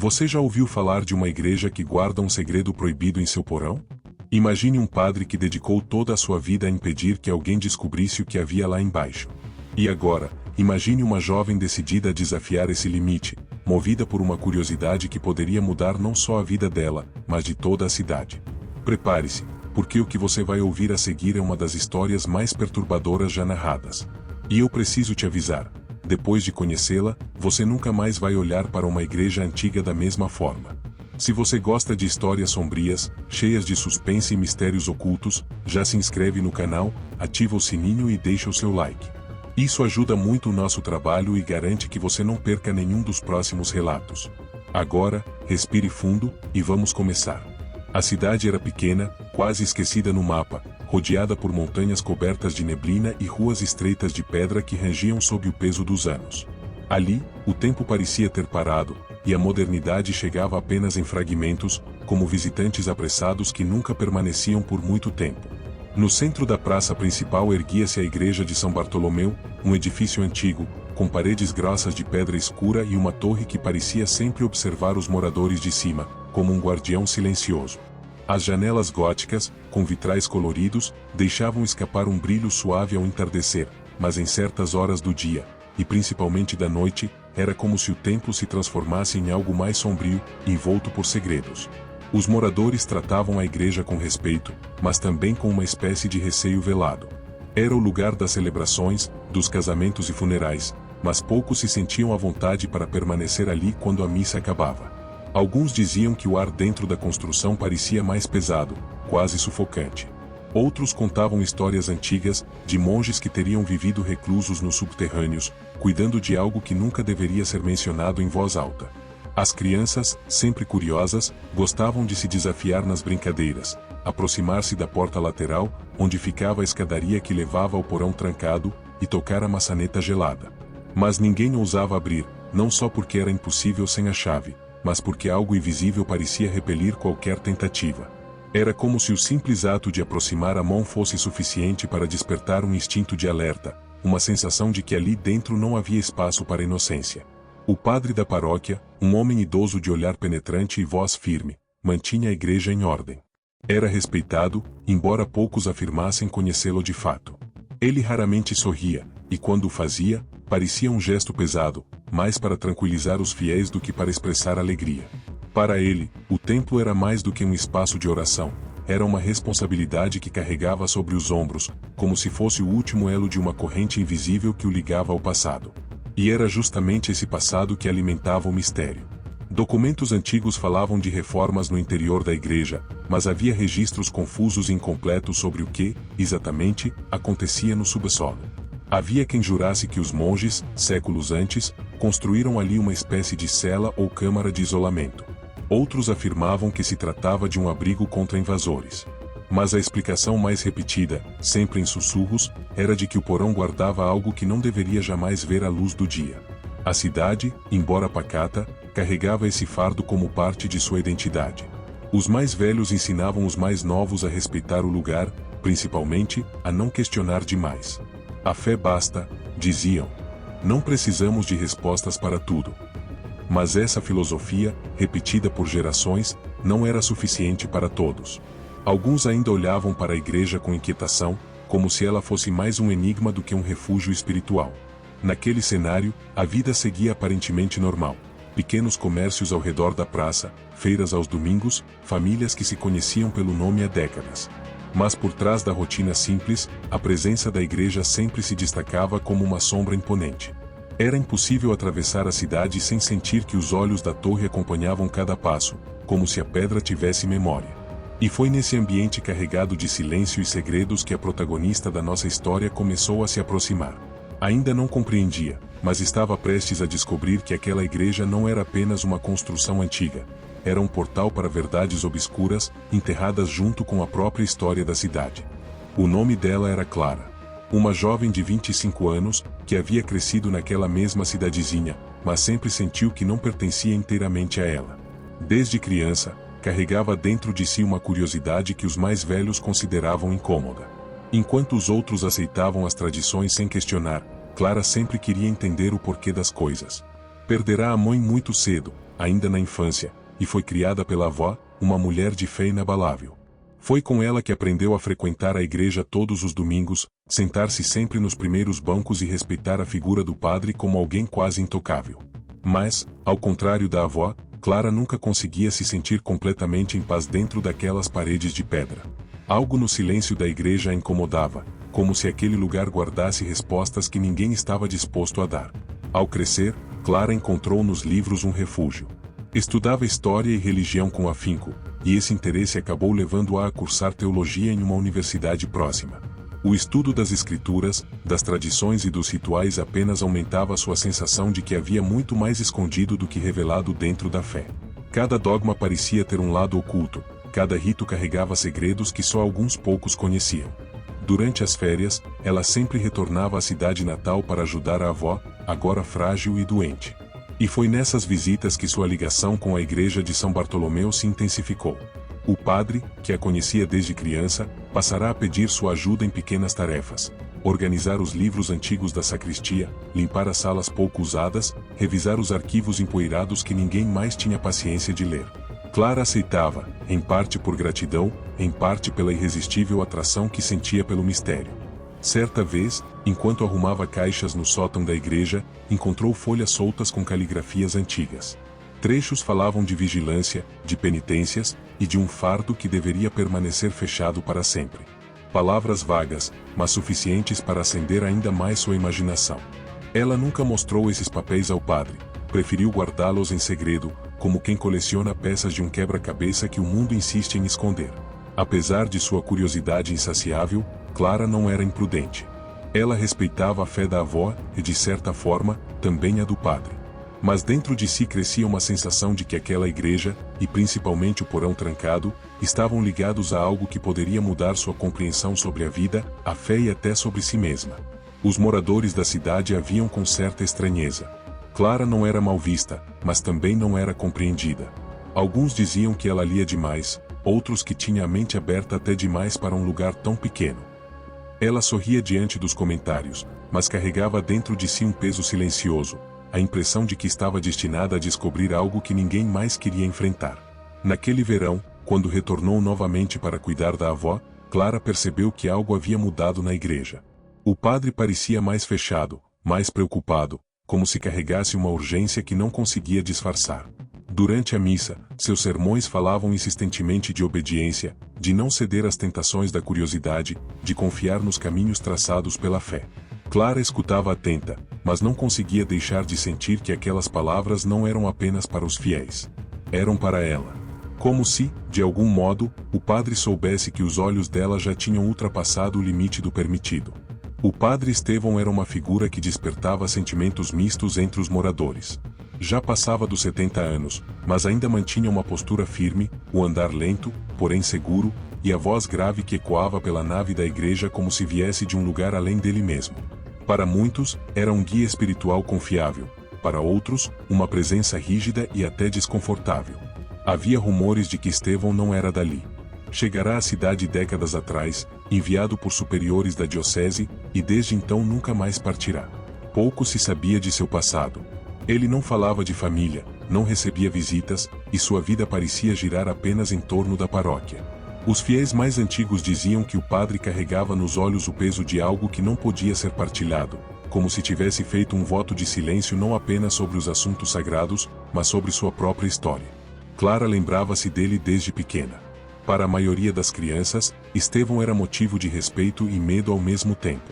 Você já ouviu falar de uma igreja que guarda um segredo proibido em seu porão? Imagine um padre que dedicou toda a sua vida a impedir que alguém descobrisse o que havia lá embaixo. E agora, imagine uma jovem decidida a desafiar esse limite, movida por uma curiosidade que poderia mudar não só a vida dela, mas de toda a cidade. Prepare-se, porque o que você vai ouvir a seguir é uma das histórias mais perturbadoras já narradas. E eu preciso te avisar. Depois de conhecê-la, você nunca mais vai olhar para uma igreja antiga da mesma forma. Se você gosta de histórias sombrias, cheias de suspense e mistérios ocultos, já se inscreve no canal, ativa o sininho e deixa o seu like. Isso ajuda muito o nosso trabalho e garante que você não perca nenhum dos próximos relatos. Agora, respire fundo, e vamos começar. A cidade era pequena, quase esquecida no mapa, rodeada por montanhas cobertas de neblina e ruas estreitas de pedra que rangiam sob o peso dos anos. Ali, o tempo parecia ter parado, e a modernidade chegava apenas em fragmentos, como visitantes apressados que nunca permaneciam por muito tempo. No centro da praça principal erguia-se a igreja de São Bartolomeu, um edifício antigo, com paredes grossas de pedra escura e uma torre que parecia sempre observar os moradores de cima, como um guardião silencioso. As janelas góticas, com vitrais coloridos, deixavam escapar um brilho suave ao entardecer, mas em certas horas do dia, e principalmente da noite, era como se o templo se transformasse em algo mais sombrio, envolto por segredos. Os moradores tratavam a igreja com respeito, mas também com uma espécie de receio velado. Era o lugar das celebrações, dos casamentos e funerais, mas poucos se sentiam à vontade para permanecer ali quando a missa acabava. Alguns diziam que o ar dentro da construção parecia mais pesado, quase sufocante. Outros contavam histórias antigas, de monges que teriam vivido reclusos nos subterrâneos, cuidando de algo que nunca deveria ser mencionado em voz alta. As crianças, sempre curiosas, gostavam de se desafiar nas brincadeiras, aproximar-se da porta lateral, onde ficava a escadaria que levava ao porão trancado, e tocar a maçaneta gelada. Mas ninguém ousava abrir, não só porque era impossível sem a chave, mas porque algo invisível parecia repelir qualquer tentativa. Era como se o simples ato de aproximar a mão fosse suficiente para despertar um instinto de alerta, uma sensação de que ali dentro não havia espaço para inocência. O padre da paróquia, um homem idoso de olhar penetrante e voz firme, mantinha a igreja em ordem. Era respeitado, embora poucos afirmassem conhecê-lo de fato. Ele raramente sorria, e quando o fazia, parecia um gesto pesado, mais para tranquilizar os fiéis do que para expressar alegria. Para ele, o templo era mais do que um espaço de oração, era uma responsabilidade que carregava sobre os ombros, como se fosse o último elo de uma corrente invisível que o ligava ao passado. E era justamente esse passado que alimentava o mistério. Documentos antigos falavam de reformas no interior da igreja, mas havia registros confusos e incompletos sobre o que, exatamente, acontecia no subsolo. Havia quem jurasse que os monges, séculos antes, construíram ali uma espécie de cela ou câmara de isolamento. Outros afirmavam que se tratava de um abrigo contra invasores. Mas a explicação mais repetida, sempre em sussurros, era de que o porão guardava algo que não deveria jamais ver a luz do dia. A cidade, embora pacata, carregava esse fardo como parte de sua identidade. Os mais velhos ensinavam os mais novos a respeitar o lugar, principalmente, a não questionar demais. A fé basta, diziam. Não precisamos de respostas para tudo. Mas essa filosofia, repetida por gerações, não era suficiente para todos. Alguns ainda olhavam para a igreja com inquietação, como se ela fosse mais um enigma do que um refúgio espiritual. Naquele cenário, a vida seguia aparentemente normal. Pequenos comércios ao redor da praça, feiras aos domingos, famílias que se conheciam pelo nome há décadas. Mas por trás da rotina simples, a presença da igreja sempre se destacava como uma sombra imponente. Era impossível atravessar a cidade sem sentir que os olhos da torre acompanhavam cada passo, como se a pedra tivesse memória. E foi nesse ambiente carregado de silêncio e segredos que a protagonista da nossa história começou a se aproximar. Ainda não compreendia, mas estava prestes a descobrir que aquela igreja não era apenas uma construção antiga. Era um portal para verdades obscuras, enterradas junto com a própria história da cidade. O nome dela era Clara. Uma jovem de 25 anos, que havia crescido naquela mesma cidadezinha, mas sempre sentiu que não pertencia inteiramente a ela. Desde criança, carregava dentro de si uma curiosidade que os mais velhos consideravam incômoda. Enquanto os outros aceitavam as tradições sem questionar, Clara sempre queria entender o porquê das coisas. Perderá a mãe muito cedo, ainda na infância, e foi criada pela avó, uma mulher de fé inabalável. Foi com ela que aprendeu a frequentar a igreja todos os domingos, sentar-se sempre nos primeiros bancos e respeitar a figura do padre como alguém quase intocável. Mas, ao contrário da avó, Clara nunca conseguia se sentir completamente em paz dentro daquelas paredes de pedra. Algo no silêncio da igreja a incomodava, como se aquele lugar guardasse respostas que ninguém estava disposto a dar. Ao crescer, Clara encontrou nos livros um refúgio. Estudava história e religião com afinco, e esse interesse acabou levando-a a cursar teologia em uma universidade próxima. O estudo das escrituras, das tradições e dos rituais apenas aumentava sua sensação de que havia muito mais escondido do que revelado dentro da fé. Cada dogma parecia ter um lado oculto, cada rito carregava segredos que só alguns poucos conheciam. Durante as férias, ela sempre retornava à cidade natal para ajudar a avó, agora frágil e doente. E foi nessas visitas que sua ligação com a igreja de São Bartolomeu se intensificou. O padre, que a conhecia desde criança, passará a pedir sua ajuda em pequenas tarefas: organizar os livros antigos da sacristia, limpar as salas pouco usadas, revisar os arquivos empoeirados que ninguém mais tinha paciência de ler. Clara aceitava, em parte por gratidão, em parte pela irresistível atração que sentia pelo mistério. Certa vez, enquanto arrumava caixas no sótão da igreja, encontrou folhas soltas com caligrafias antigas. Trechos falavam de vigilância, de penitências, e de um fardo que deveria permanecer fechado para sempre. Palavras vagas, mas suficientes para acender ainda mais sua imaginação. Ela nunca mostrou esses papéis ao padre, preferiu guardá-los em segredo, como quem coleciona peças de um quebra-cabeça que o mundo insiste em esconder. Apesar de sua curiosidade insaciável, Clara não era imprudente. Ela respeitava a fé da avó e, de certa forma, também a do padre. Mas dentro de si crescia uma sensação de que aquela igreja, e principalmente o porão trancado, estavam ligados a algo que poderia mudar sua compreensão sobre a vida, a fé e até sobre si mesma. Os moradores da cidade a viam com certa estranheza. Clara não era mal vista, mas também não era compreendida. Alguns diziam que ela lia demais, outros que tinha a mente aberta até demais para um lugar tão pequeno. Ela sorria diante dos comentários, mas carregava dentro de si um peso silencioso, a impressão de que estava destinada a descobrir algo que ninguém mais queria enfrentar. Naquele verão, quando retornou novamente para cuidar da avó, Clara percebeu que algo havia mudado na igreja. O padre parecia mais fechado, mais preocupado, como se carregasse uma urgência que não conseguia disfarçar. Durante a missa, seus sermões falavam insistentemente de obediência, de não ceder às tentações da curiosidade, de confiar nos caminhos traçados pela fé. Clara escutava atenta, mas não conseguia deixar de sentir que aquelas palavras não eram apenas para os fiéis. Eram para ela. Como se, de algum modo, o padre soubesse que os olhos dela já tinham ultrapassado o limite do permitido. O padre Estevão era uma figura que despertava sentimentos mistos entre os moradores. Já passava dos 70 anos, mas ainda mantinha uma postura firme, o andar lento, porém seguro, e a voz grave que ecoava pela nave da igreja como se viesse de um lugar além dele mesmo. Para muitos, era um guia espiritual confiável, para outros, uma presença rígida e até desconfortável. Havia rumores de que Estevão não era dali. Chegará à cidade décadas atrás, enviado por superiores da diocese, e desde então nunca mais partirá. Pouco se sabia de seu passado. Ele não falava de família, não recebia visitas, e sua vida parecia girar apenas em torno da paróquia. Os fiéis mais antigos diziam que o padre carregava nos olhos o peso de algo que não podia ser partilhado, como se tivesse feito um voto de silêncio não apenas sobre os assuntos sagrados, mas sobre sua própria história. Clara lembrava-se dele desde pequena. Para a maioria das crianças, Estevão era motivo de respeito e medo ao mesmo tempo.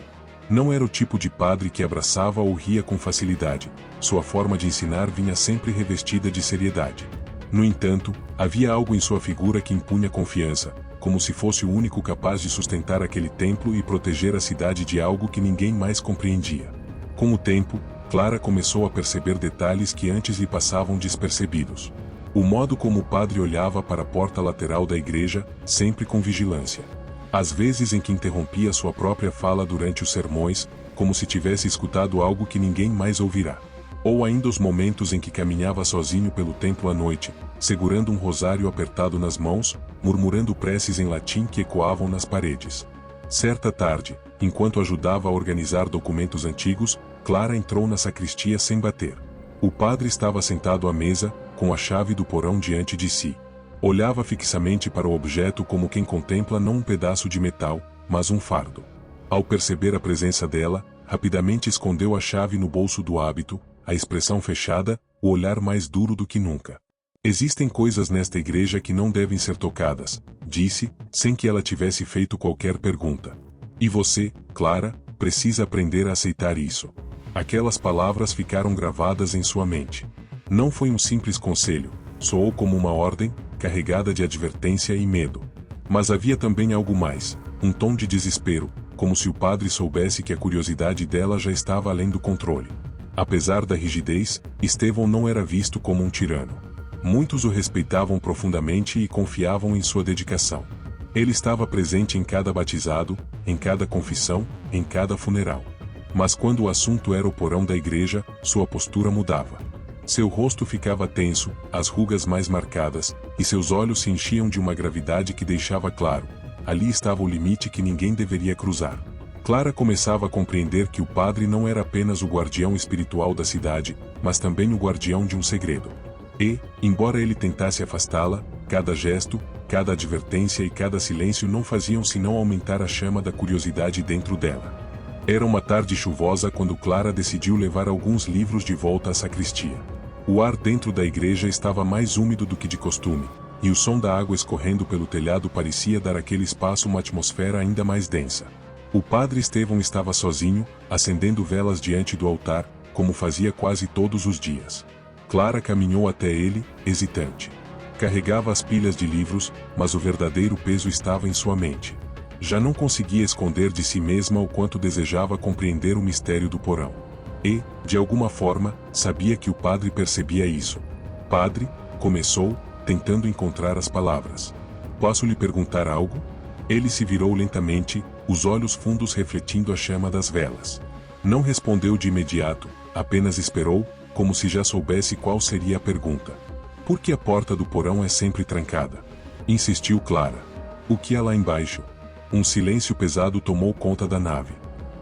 Não era o tipo de padre que abraçava ou ria com facilidade, sua forma de ensinar vinha sempre revestida de seriedade. No entanto, havia algo em sua figura que impunha confiança, como se fosse o único capaz de sustentar aquele templo e proteger a cidade de algo que ninguém mais compreendia. Com o tempo, Clara começou a perceber detalhes que antes lhe passavam despercebidos. O modo como o padre olhava para a porta lateral da igreja, sempre com vigilância. Às vezes em que interrompia sua própria fala durante os sermões, como se tivesse escutado algo que ninguém mais ouvirá. Ou ainda os momentos em que caminhava sozinho pelo templo à noite, segurando um rosário apertado nas mãos, murmurando preces em latim que ecoavam nas paredes. Certa tarde, enquanto ajudava a organizar documentos antigos, Clara entrou na sacristia sem bater. O padre estava sentado à mesa, com a chave do porão diante de si. Olhava fixamente para o objeto como quem contempla não um pedaço de metal, mas um fardo. Ao perceber a presença dela, rapidamente escondeu a chave no bolso do hábito, a expressão fechada, o olhar mais duro do que nunca. Existem coisas nesta igreja que não devem ser tocadas, disse, sem que ela tivesse feito qualquer pergunta. E você, Clara, precisa aprender a aceitar isso. Aquelas palavras ficaram gravadas em sua mente. Não foi um simples conselho, soou como uma ordem, carregada de advertência e medo. Mas havia também algo mais, um tom de desespero, como se o padre soubesse que a curiosidade dela já estava além do controle. Apesar da rigidez, Estevão não era visto como um tirano. Muitos o respeitavam profundamente e confiavam em sua dedicação. Ele estava presente em cada batizado, em cada confissão, em cada funeral. Mas quando o assunto era o porão da igreja, sua postura mudava. Seu rosto ficava tenso, as rugas mais marcadas, e seus olhos se enchiam de uma gravidade que deixava claro: ali estava o limite que ninguém deveria cruzar. Clara começava a compreender que o padre não era apenas o guardião espiritual da cidade, mas também o guardião de um segredo. E, embora ele tentasse afastá-la, cada gesto, cada advertência e cada silêncio não faziam senão aumentar a chama da curiosidade dentro dela. Era uma tarde chuvosa quando Clara decidiu levar alguns livros de volta à sacristia. O ar dentro da igreja estava mais úmido do que de costume, e o som da água escorrendo pelo telhado parecia dar àquele espaço uma atmosfera ainda mais densa. O padre Estevão estava sozinho, acendendo velas diante do altar, como fazia quase todos os dias. Clara caminhou até ele, hesitante. Carregava as pilhas de livros, mas o verdadeiro peso estava em sua mente. Já não conseguia esconder de si mesma o quanto desejava compreender o mistério do porão. E, de alguma forma, sabia que o padre percebia isso. Padre, começou, tentando encontrar as palavras. Posso lhe perguntar algo? Ele se virou lentamente, os olhos fundos refletindo a chama das velas. Não respondeu de imediato, apenas esperou, como se já soubesse qual seria a pergunta. Por que a porta do porão é sempre trancada? Insistiu Clara. O que há lá embaixo? Um silêncio pesado tomou conta da nave.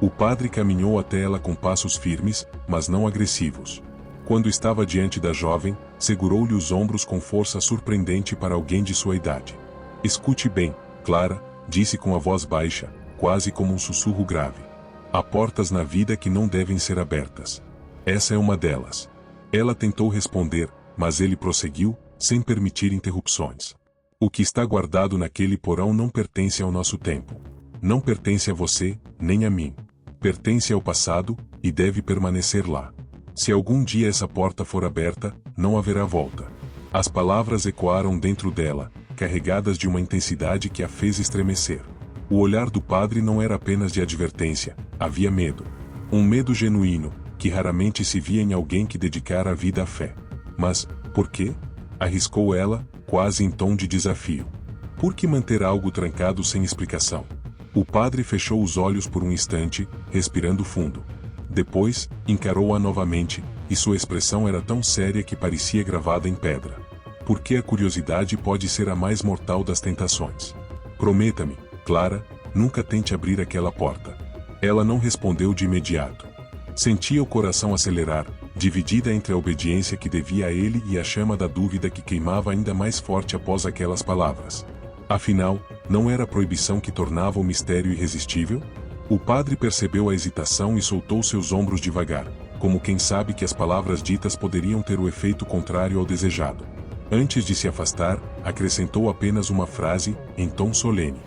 O padre caminhou até ela com passos firmes, mas não agressivos. Quando estava diante da jovem, segurou-lhe os ombros com força surpreendente para alguém de sua idade. Escute bem, Clara, disse com a voz baixa, quase como um sussurro grave. Há portas na vida que não devem ser abertas. Essa é uma delas. Ela tentou responder, mas ele prosseguiu, sem permitir interrupções. O que está guardado naquele porão não pertence ao nosso tempo. Não pertence a você, nem a mim. Pertence ao passado, e deve permanecer lá. Se algum dia essa porta for aberta, não haverá volta. As palavras ecoaram dentro dela, carregadas de uma intensidade que a fez estremecer. O olhar do padre não era apenas de advertência, havia medo. Um medo genuíno, que raramente se via em alguém que dedicara a vida à fé. Mas, por quê? Arriscou ela, quase em tom de desafio. Por que manter algo trancado sem explicação? O padre fechou os olhos por um instante, respirando fundo. Depois, encarou-a novamente, e sua expressão era tão séria que parecia gravada em pedra. Porque a curiosidade pode ser a mais mortal das tentações. Prometa-me, Clara, nunca tente abrir aquela porta. Ela não respondeu de imediato. Sentia o coração acelerar, dividida entre a obediência que devia a ele e a chama da dúvida que queimava ainda mais forte após aquelas palavras. Afinal, não era a proibição que tornava o mistério irresistível? O padre percebeu a hesitação e soltou seus ombros devagar, como quem sabe que as palavras ditas poderiam ter o efeito contrário ao desejado. Antes de se afastar, acrescentou apenas uma frase, em tom solene.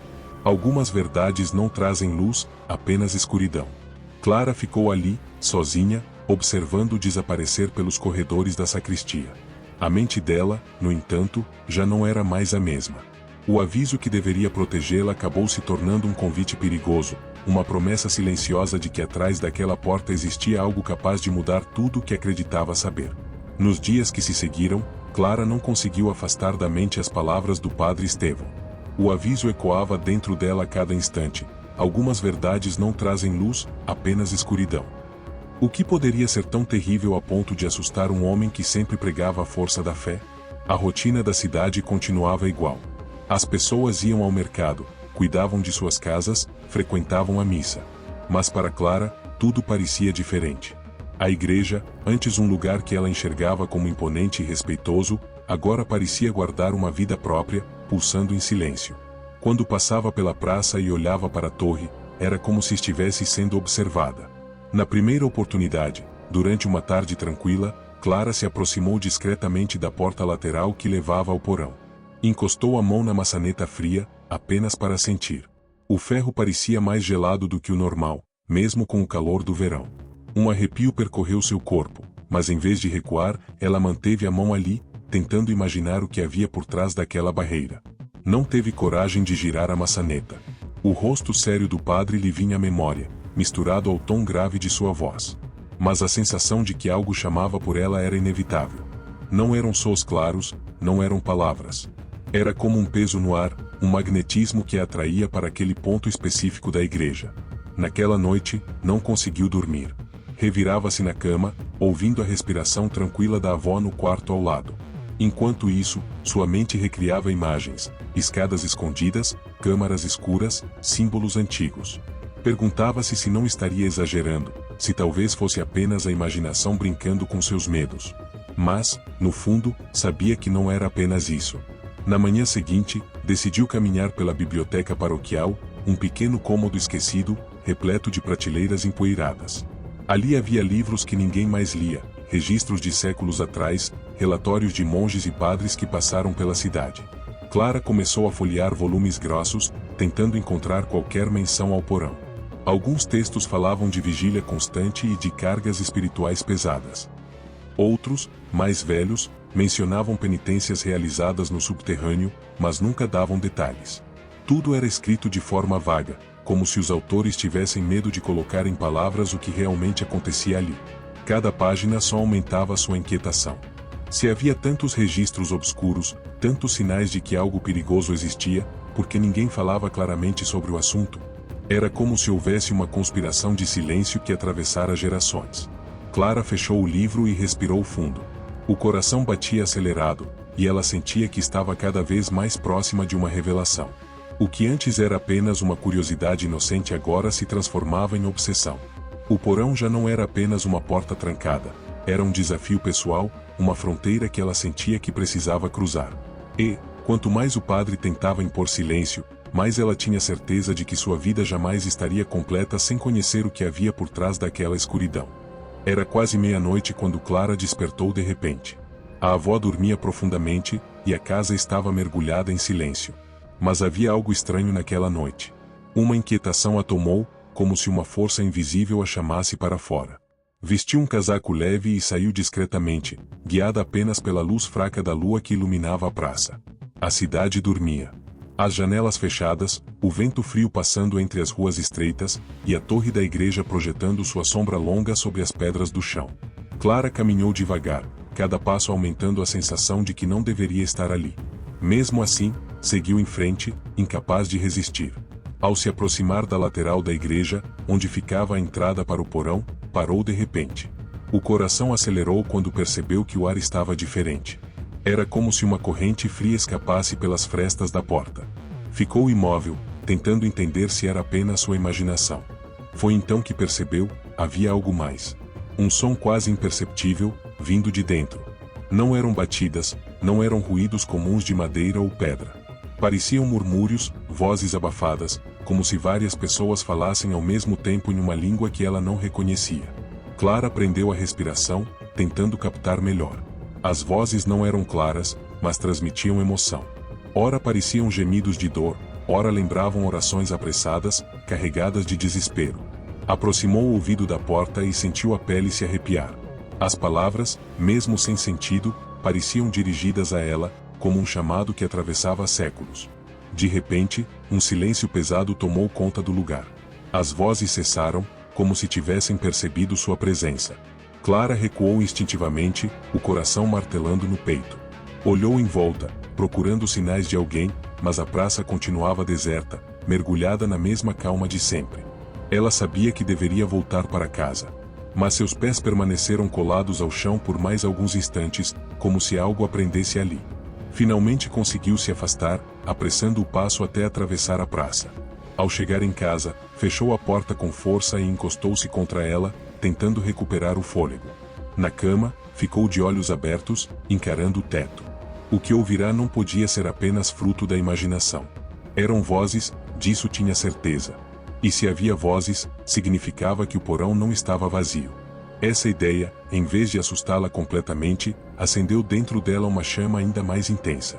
Algumas verdades não trazem luz, apenas escuridão. Clara ficou ali, sozinha, observando desaparecer pelos corredores da sacristia. A mente dela, no entanto, já não era mais a mesma. O aviso que deveria protegê-la acabou se tornando um convite perigoso, uma promessa silenciosa de que atrás daquela porta existia algo capaz de mudar tudo o que acreditava saber. Nos dias que se seguiram, Clara não conseguiu afastar da mente as palavras do padre Estevão. O aviso ecoava dentro dela a cada instante. Algumas verdades não trazem luz, apenas escuridão. O que poderia ser tão terrível a ponto de assustar um homem que sempre pregava a força da fé? A rotina da cidade continuava igual. As pessoas iam ao mercado, cuidavam de suas casas, frequentavam a missa. Mas para Clara, tudo parecia diferente. A igreja, antes um lugar que ela enxergava como imponente e respeitoso, agora parecia guardar uma vida própria, pulsando em silêncio. Quando passava pela praça e olhava para a torre, era como se estivesse sendo observada. Na primeira oportunidade, durante uma tarde tranquila, Clara se aproximou discretamente da porta lateral que levava ao porão. Encostou a mão na maçaneta fria, apenas para sentir. O ferro parecia mais gelado do que o normal, mesmo com o calor do verão. Um arrepio percorreu seu corpo, mas em vez de recuar, ela manteve a mão ali, tentando imaginar o que havia por trás daquela barreira. Não teve coragem de girar a maçaneta. O rosto sério do padre lhe vinha à memória, misturado ao tom grave de sua voz. Mas a sensação de que algo chamava por ela era inevitável. Não eram sons claros, não eram palavras. Era como um peso no ar, um magnetismo que a atraía para aquele ponto específico da igreja. Naquela noite, não conseguiu dormir. Revirava-se na cama, ouvindo a respiração tranquila da avó no quarto ao lado. Enquanto isso, sua mente recriava imagens, escadas escondidas, câmaras escuras, símbolos antigos. Perguntava-se se não estaria exagerando, se talvez fosse apenas a imaginação brincando com seus medos. Mas, no fundo, sabia que não era apenas isso. Na manhã seguinte, decidiu caminhar pela biblioteca paroquial, um pequeno cômodo esquecido, repleto de prateleiras empoeiradas. Ali havia livros que ninguém mais lia, registros de séculos atrás, relatórios de monges e padres que passaram pela cidade. Clara começou a folhear volumes grossos, tentando encontrar qualquer menção ao porão. Alguns textos falavam de vigília constante e de cargas espirituais pesadas. Outros, mais velhos, mencionavam penitências realizadas no subterrâneo, mas nunca davam detalhes. Tudo era escrito de forma vaga, como se os autores tivessem medo de colocar em palavras o que realmente acontecia ali. Cada página só aumentava sua inquietação. Se havia tantos registros obscuros, tantos sinais de que algo perigoso existia, por que ninguém falava claramente sobre o assunto? Era como se houvesse uma conspiração de silêncio que atravessara gerações. Clara fechou o livro e respirou fundo. O coração batia acelerado, e ela sentia que estava cada vez mais próxima de uma revelação. O que antes era apenas uma curiosidade inocente agora se transformava em obsessão. O porão já não era apenas uma porta trancada, era um desafio pessoal, uma fronteira que ela sentia que precisava cruzar. E, quanto mais o padre tentava impor silêncio, mais ela tinha certeza de que sua vida jamais estaria completa sem conhecer o que havia por trás daquela escuridão. Era quase meia-noite quando Clara despertou de repente. A avó dormia profundamente, e a casa estava mergulhada em silêncio. Mas havia algo estranho naquela noite. Uma inquietação a tomou, como se uma força invisível a chamasse para fora. Vestiu um casaco leve e saiu discretamente, guiada apenas pela luz fraca da lua que iluminava a praça. A cidade dormia. As janelas fechadas, o vento frio passando entre as ruas estreitas, e a torre da igreja projetando sua sombra longa sobre as pedras do chão. Clara caminhou devagar, cada passo aumentando a sensação de que não deveria estar ali. Mesmo assim, seguiu em frente, incapaz de resistir. Ao se aproximar da lateral da igreja, onde ficava a entrada para o porão, parou de repente. O coração acelerou quando percebeu que o ar estava diferente. Era como se uma corrente fria escapasse pelas frestas da porta. Ficou imóvel, tentando entender se era apenas sua imaginação. Foi então que percebeu, havia algo mais. Um som quase imperceptível, vindo de dentro. Não eram batidas, não eram ruídos comuns de madeira ou pedra. Pareciam murmúrios, vozes abafadas, como se várias pessoas falassem ao mesmo tempo em uma língua que ela não reconhecia. Clara prendeu a respiração, tentando captar melhor. As vozes não eram claras, mas transmitiam emoção. Ora pareciam gemidos de dor, ora lembravam orações apressadas, carregadas de desespero. Aproximou o ouvido da porta e sentiu a pele se arrepiar. As palavras, mesmo sem sentido, pareciam dirigidas a ela, como um chamado que atravessava séculos. De repente, um silêncio pesado tomou conta do lugar. As vozes cessaram, como se tivessem percebido sua presença. Clara recuou instintivamente, o coração martelando no peito. Olhou em volta, procurando sinais de alguém, mas a praça continuava deserta, mergulhada na mesma calma de sempre. Ela sabia que deveria voltar para casa. Mas seus pés permaneceram colados ao chão por mais alguns instantes, como se algo a prendesse ali. Finalmente conseguiu se afastar, apressando o passo até atravessar a praça. Ao chegar em casa, fechou a porta com força e encostou-se contra ela, tentando recuperar o fôlego. Na cama, ficou de olhos abertos, encarando o teto. O que ouvirá não podia ser apenas fruto da imaginação. Eram vozes, disso tinha certeza. E se havia vozes, significava que o porão não estava vazio. Essa ideia, em vez de assustá-la completamente, acendeu dentro dela uma chama ainda mais intensa.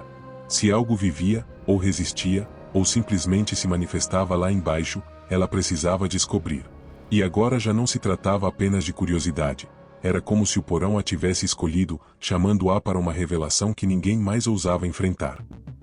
Se algo vivia, ou resistia, ou simplesmente se manifestava lá embaixo, ela precisava descobrir. E agora já não se tratava apenas de curiosidade. Era como se o porão a tivesse escolhido, chamando-a para uma revelação que ninguém mais ousava enfrentar.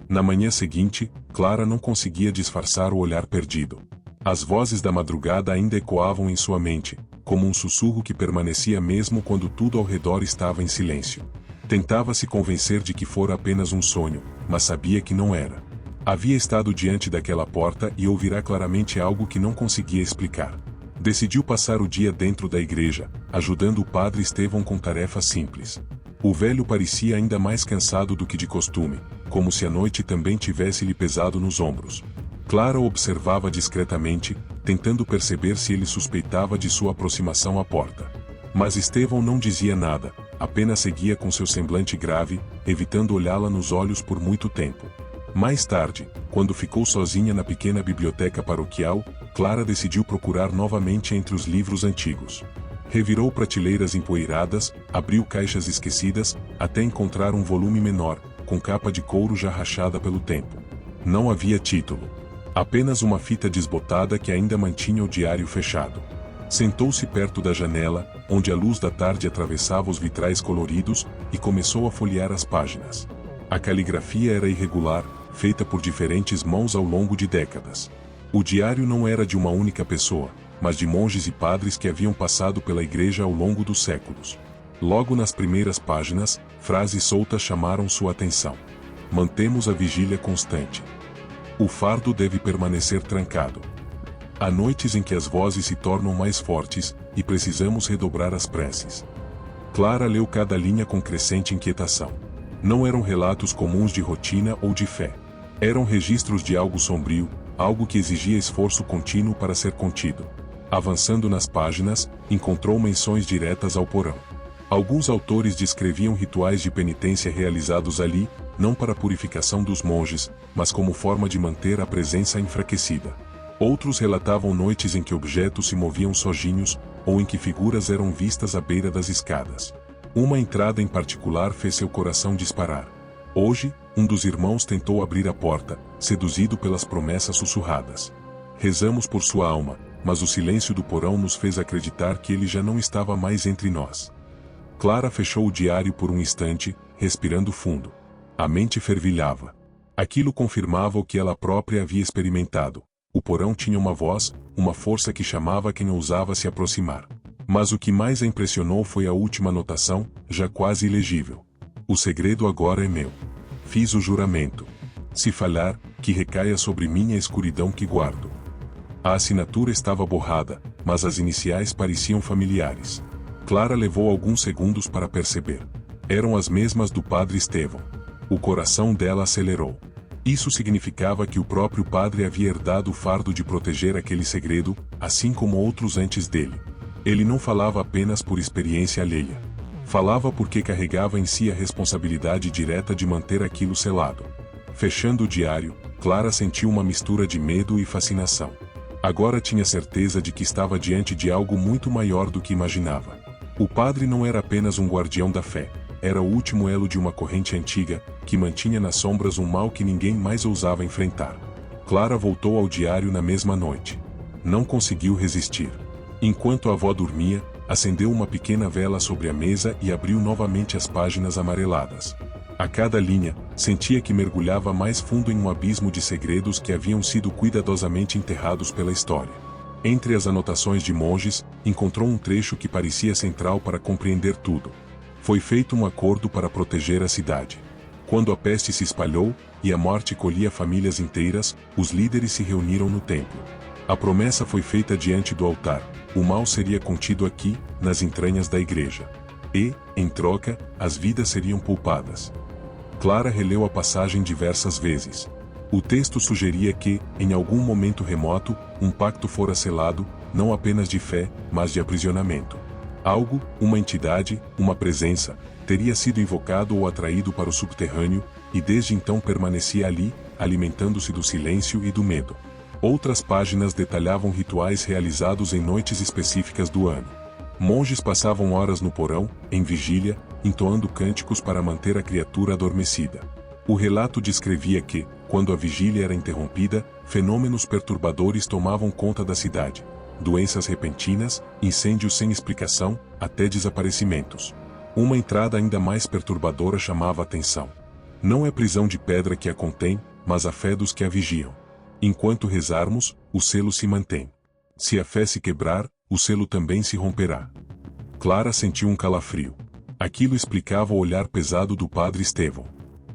Na manhã seguinte, Clara não conseguia disfarçar o olhar perdido. As vozes da madrugada ainda ecoavam em sua mente, como um sussurro que permanecia mesmo quando tudo ao redor estava em silêncio. Tentava se convencer de que fora apenas um sonho, mas sabia que não era. Havia estado diante daquela porta e ouvirá claramente algo que não conseguia explicar. Decidiu passar o dia dentro da igreja, ajudando o padre Estevão com tarefas simples. O velho parecia ainda mais cansado do que de costume, como se a noite também tivesse lhe pesado nos ombros. Clara o observava discretamente, tentando perceber se ele suspeitava de sua aproximação à porta. Mas Estevão não dizia nada, apenas seguia com seu semblante grave, evitando olhá-la nos olhos por muito tempo. Mais tarde, quando ficou sozinha na pequena biblioteca paroquial, Clara decidiu procurar novamente entre os livros antigos. Revirou prateleiras empoeiradas, abriu caixas esquecidas, até encontrar um volume menor, com capa de couro já rachada pelo tempo. Não havia título. Apenas uma fita desbotada que ainda mantinha o diário fechado. Sentou-se perto da janela, onde a luz da tarde atravessava os vitrais coloridos, e começou a folhear as páginas. A caligrafia era irregular, feita por diferentes mãos ao longo de décadas. O diário não era de uma única pessoa, mas de monges e padres que haviam passado pela igreja ao longo dos séculos. Logo nas primeiras páginas, frases soltas chamaram sua atenção. Mantemos a vigília constante. O fardo deve permanecer trancado. Há noites em que as vozes se tornam mais fortes, e precisamos redobrar as preces. Clara leu cada linha com crescente inquietação. Não eram relatos comuns de rotina ou de fé. Eram registros de algo sombrio, algo que exigia esforço contínuo para ser contido. Avançando nas páginas, encontrou menções diretas ao porão. Alguns autores descreviam rituais de penitência realizados ali, não para a purificação dos monges, mas como forma de manter a presença enfraquecida. Outros relatavam noites em que objetos se moviam sozinhos, ou em que figuras eram vistas à beira das escadas. Uma entrada em particular fez seu coração disparar. Hoje, um dos irmãos tentou abrir a porta, seduzido pelas promessas sussurradas. Rezamos por sua alma, mas o silêncio do porão nos fez acreditar que ele já não estava mais entre nós. Clara fechou o diário por um instante, respirando fundo. A mente fervilhava. Aquilo confirmava o que ela própria havia experimentado. O porão tinha uma voz, uma força que chamava quem ousava se aproximar. Mas o que mais a impressionou foi a última anotação, já quase ilegível. O segredo agora é meu. Fiz o juramento. Se falhar, que recaia sobre mim a escuridão que guardo. A assinatura estava borrada, mas as iniciais pareciam familiares. Clara levou alguns segundos para perceber. Eram as mesmas do padre Estevão. O coração dela acelerou. Isso significava que o próprio padre havia herdado o fardo de proteger aquele segredo, assim como outros antes dele. Ele não falava apenas por experiência alheia. Falava porque carregava em si a responsabilidade direta de manter aquilo selado. Fechando o diário, Clara sentiu uma mistura de medo e fascinação. Agora tinha certeza de que estava diante de algo muito maior do que imaginava. O padre não era apenas um guardião da fé, era o último elo de uma corrente antiga, que mantinha nas sombras um mal que ninguém mais ousava enfrentar. Clara voltou ao diário na mesma noite. Não conseguiu resistir. Enquanto a avó dormia, acendeu uma pequena vela sobre a mesa e abriu novamente as páginas amareladas. A cada linha, sentia que mergulhava mais fundo em um abismo de segredos que haviam sido cuidadosamente enterrados pela história. Entre as anotações de monges, encontrou um trecho que parecia central para compreender tudo. Foi feito um acordo para proteger a cidade. Quando a peste se espalhou, e a morte colhia famílias inteiras, os líderes se reuniram no templo. A promessa foi feita diante do altar, o mal seria contido aqui, nas entranhas da igreja. E, em troca, as vidas seriam poupadas. Clara releu a passagem diversas vezes. O texto sugeria que, em algum momento remoto, um pacto fora selado, não apenas de fé, mas de aprisionamento. Algo, uma entidade, uma presença, teria sido invocado ou atraído para o subterrâneo, e desde então permanecia ali, alimentando-se do silêncio e do medo. Outras páginas detalhavam rituais realizados em noites específicas do ano. Monges passavam horas no porão, em vigília, entoando cânticos para manter a criatura adormecida. O relato descrevia que, quando a vigília era interrompida, fenômenos perturbadores tomavam conta da cidade. Doenças repentinas, incêndios sem explicação, até desaparecimentos. Uma entrada ainda mais perturbadora chamava a atenção. Não é prisão de pedra que a contém, mas a fé dos que a vigiam. Enquanto rezarmos, o selo se mantém. Se a fé se quebrar, o selo também se romperá. Clara sentiu um calafrio. Aquilo explicava o olhar pesado do padre Estevão.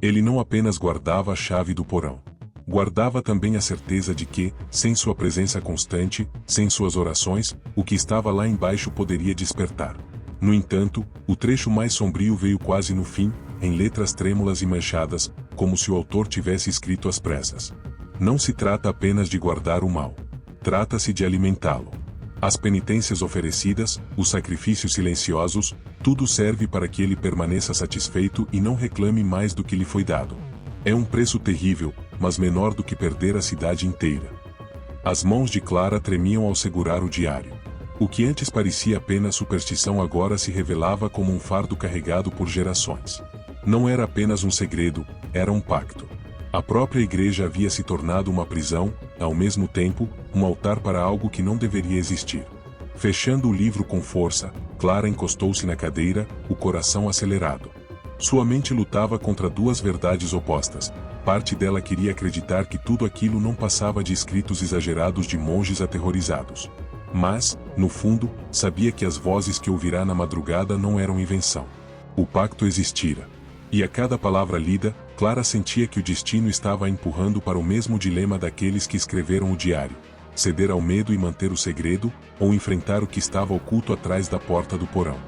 Ele não apenas guardava a chave do porão. Guardava também a certeza de que, sem sua presença constante, sem suas orações, o que estava lá embaixo poderia despertar. No entanto, o trecho mais sombrio veio quase no fim, em letras trêmulas e manchadas, como se o autor tivesse escrito às pressas. Não se trata apenas de guardar o mal. Trata-se de alimentá-lo. As penitências oferecidas, os sacrifícios silenciosos, tudo serve para que ele permaneça satisfeito e não reclame mais do que lhe foi dado. É um preço terrível, mas menor do que perder a cidade inteira. As mãos de Clara tremiam ao segurar o diário. O que antes parecia apenas superstição agora se revelava como um fardo carregado por gerações. Não era apenas um segredo, era um pacto. A própria igreja havia se tornado uma prisão, ao mesmo tempo, um altar para algo que não deveria existir. Fechando o livro com força, Clara encostou-se na cadeira, o coração acelerado. Sua mente lutava contra duas verdades opostas. Parte dela queria acreditar que tudo aquilo não passava de escritos exagerados de monges aterrorizados. Mas, no fundo, sabia que as vozes que ouvirá na madrugada não eram invenção. O pacto existira. E a cada palavra lida, Clara sentia que o destino estava a empurrando para o mesmo dilema daqueles que escreveram o diário: ceder ao medo e manter o segredo, ou enfrentar o que estava oculto atrás da porta do porão.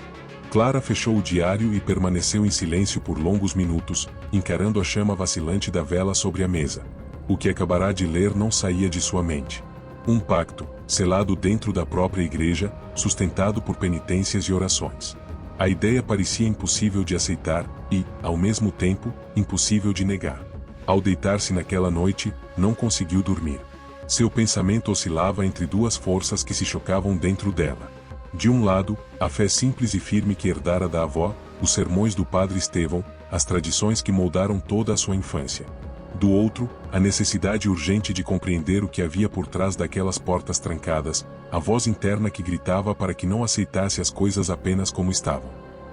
Clara fechou o diário e permaneceu em silêncio por longos minutos, encarando a chama vacilante da vela sobre a mesa. O que acabará de ler não saía de sua mente. Um pacto, selado dentro da própria igreja, sustentado por penitências e orações. A ideia parecia impossível de aceitar e, ao mesmo tempo, impossível de negar. Ao deitar-se naquela noite, não conseguiu dormir. Seu pensamento oscilava entre duas forças que se chocavam dentro dela. De um lado, a fé simples e firme que herdara da avó, os sermões do padre Estevão, as tradições que moldaram toda a sua infância. Do outro, a necessidade urgente de compreender o que havia por trás daquelas portas trancadas, a voz interna que gritava para que não aceitasse as coisas apenas como estavam.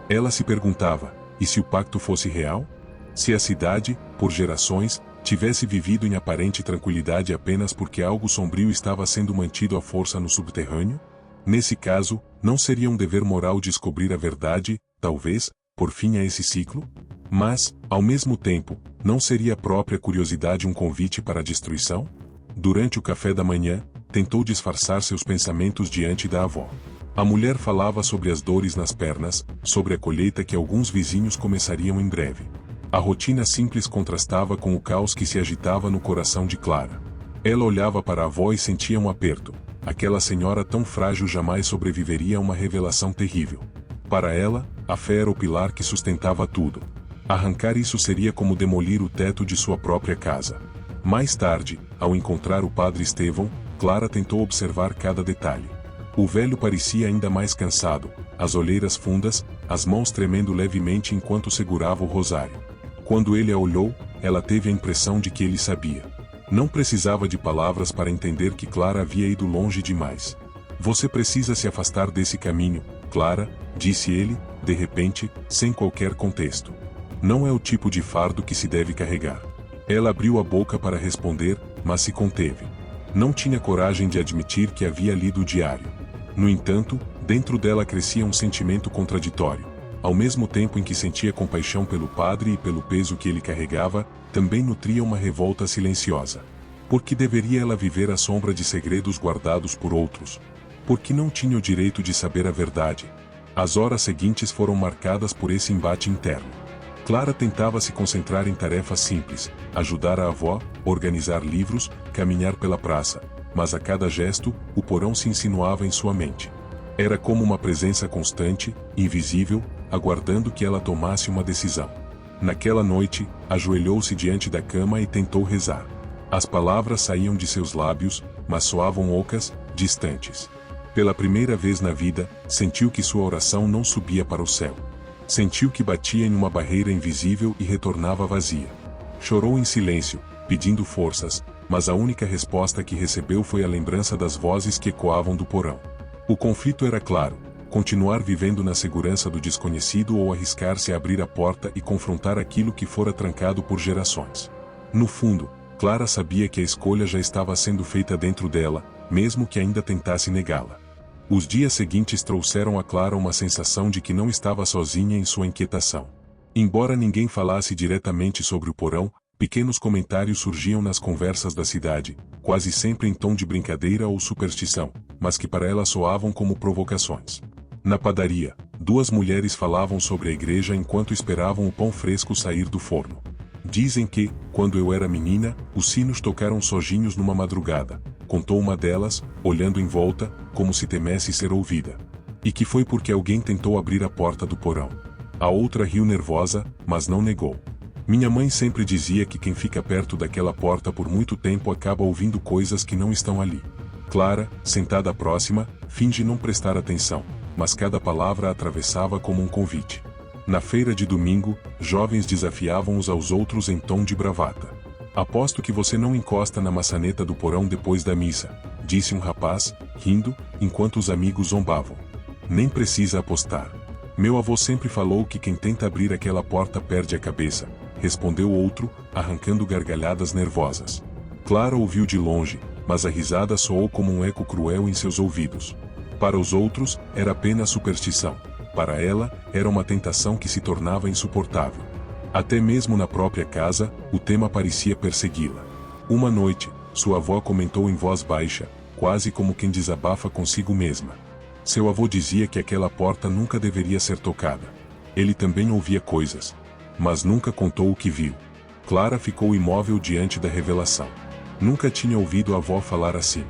Ela se perguntava: e se o pacto fosse real? Se a cidade, por gerações, tivesse vivido em aparente tranquilidade apenas porque algo sombrio estava sendo mantido à força no subterrâneo? Nesse caso, não seria um dever moral descobrir a verdade, talvez, por fim a esse ciclo? Mas, ao mesmo tempo, não seria a própria curiosidade um convite para a destruição? Durante o café da manhã, tentou disfarçar seus pensamentos diante da avó. A mulher falava sobre as dores nas pernas, sobre a colheita que alguns vizinhos começariam em breve. A rotina simples contrastava com o caos que se agitava no coração de Clara. Ela olhava para a avó e sentia um aperto. Aquela senhora tão frágil jamais sobreviveria a uma revelação terrível. Para ela, a fé era o pilar que sustentava tudo. Arrancar isso seria como demolir o teto de sua própria casa. Mais tarde, ao encontrar o padre Estevão, Clara tentou observar cada detalhe. O velho parecia ainda mais cansado, as olheiras fundas, as mãos tremendo levemente enquanto segurava o rosário. Quando ele a olhou, ela teve a impressão de que ele sabia. Não precisava de palavras para entender que Clara havia ido longe demais. Você precisa se afastar desse caminho, Clara, disse ele, de repente, sem qualquer contexto. Não é o tipo de fardo que se deve carregar. Ela abriu a boca para responder, mas se conteve. Não tinha coragem de admitir que havia lido o diário. No entanto, dentro dela crescia um sentimento contraditório. Ao mesmo tempo em que sentia compaixão pelo padre e pelo peso que ele carregava, também nutria uma revolta silenciosa. Por que deveria ela viver à sombra de segredos guardados por outros? Por que não tinha o direito de saber a verdade? As horas seguintes foram marcadas por esse embate interno. Clara tentava se concentrar em tarefas simples, ajudar a avó, organizar livros, caminhar pela praça, mas a cada gesto, o porão se insinuava em sua mente. Era como uma presença constante, invisível, aguardando que ela tomasse uma decisão. Naquela noite, ajoelhou-se diante da cama e tentou rezar. As palavras saíam de seus lábios, mas soavam ocas, distantes. Pela primeira vez na vida, sentiu que sua oração não subia para o céu. Sentiu que batia em uma barreira invisível e retornava vazia. Chorou em silêncio, pedindo forças, mas a única resposta que recebeu foi a lembrança das vozes que ecoavam do porão. O conflito era claro: continuar vivendo na segurança do desconhecido ou arriscar-se a abrir a porta e confrontar aquilo que fora trancado por gerações. No fundo, Clara sabia que a escolha já estava sendo feita dentro dela, mesmo que ainda tentasse negá-la. Os dias seguintes trouxeram a Clara uma sensação de que não estava sozinha em sua inquietação. Embora ninguém falasse diretamente sobre o porão, pequenos comentários surgiam nas conversas da cidade, quase sempre em tom de brincadeira ou superstição, mas que para ela soavam como provocações. Na padaria, duas mulheres falavam sobre a igreja enquanto esperavam o pão fresco sair do forno. Dizem que, quando eu era menina, os sinos tocaram sozinhos numa madrugada, contou uma delas, olhando em volta, como se temesse ser ouvida. E que foi porque alguém tentou abrir a porta do porão. A outra riu nervosa, mas não negou. Minha mãe sempre dizia que quem fica perto daquela porta por muito tempo acaba ouvindo coisas que não estão ali. Clara, sentada próxima, finge não prestar atenção, mas cada palavra a atravessava como um convite. Na feira de domingo, jovens desafiavam uns aos outros em tom de bravata. Aposto que você não encosta na maçaneta do porão depois da missa, disse um rapaz, rindo, enquanto os amigos zombavam. Nem precisa apostar. Meu avô sempre falou que quem tenta abrir aquela porta perde a cabeça, respondeu outro, arrancando gargalhadas nervosas. Clara ouviu de longe, mas a risada soou como um eco cruel em seus ouvidos. Para os outros, era apenas superstição. Para ela, era uma tentação que se tornava insuportável. Até mesmo na própria casa, o tema parecia persegui-la. Uma noite, sua avó comentou em voz baixa, quase como quem desabafa consigo mesma. Seu avô dizia que aquela porta nunca deveria ser tocada. Ele também ouvia coisas, mas nunca contou o que viu. Clara ficou imóvel diante da revelação. Nunca tinha ouvido a avó falar assim.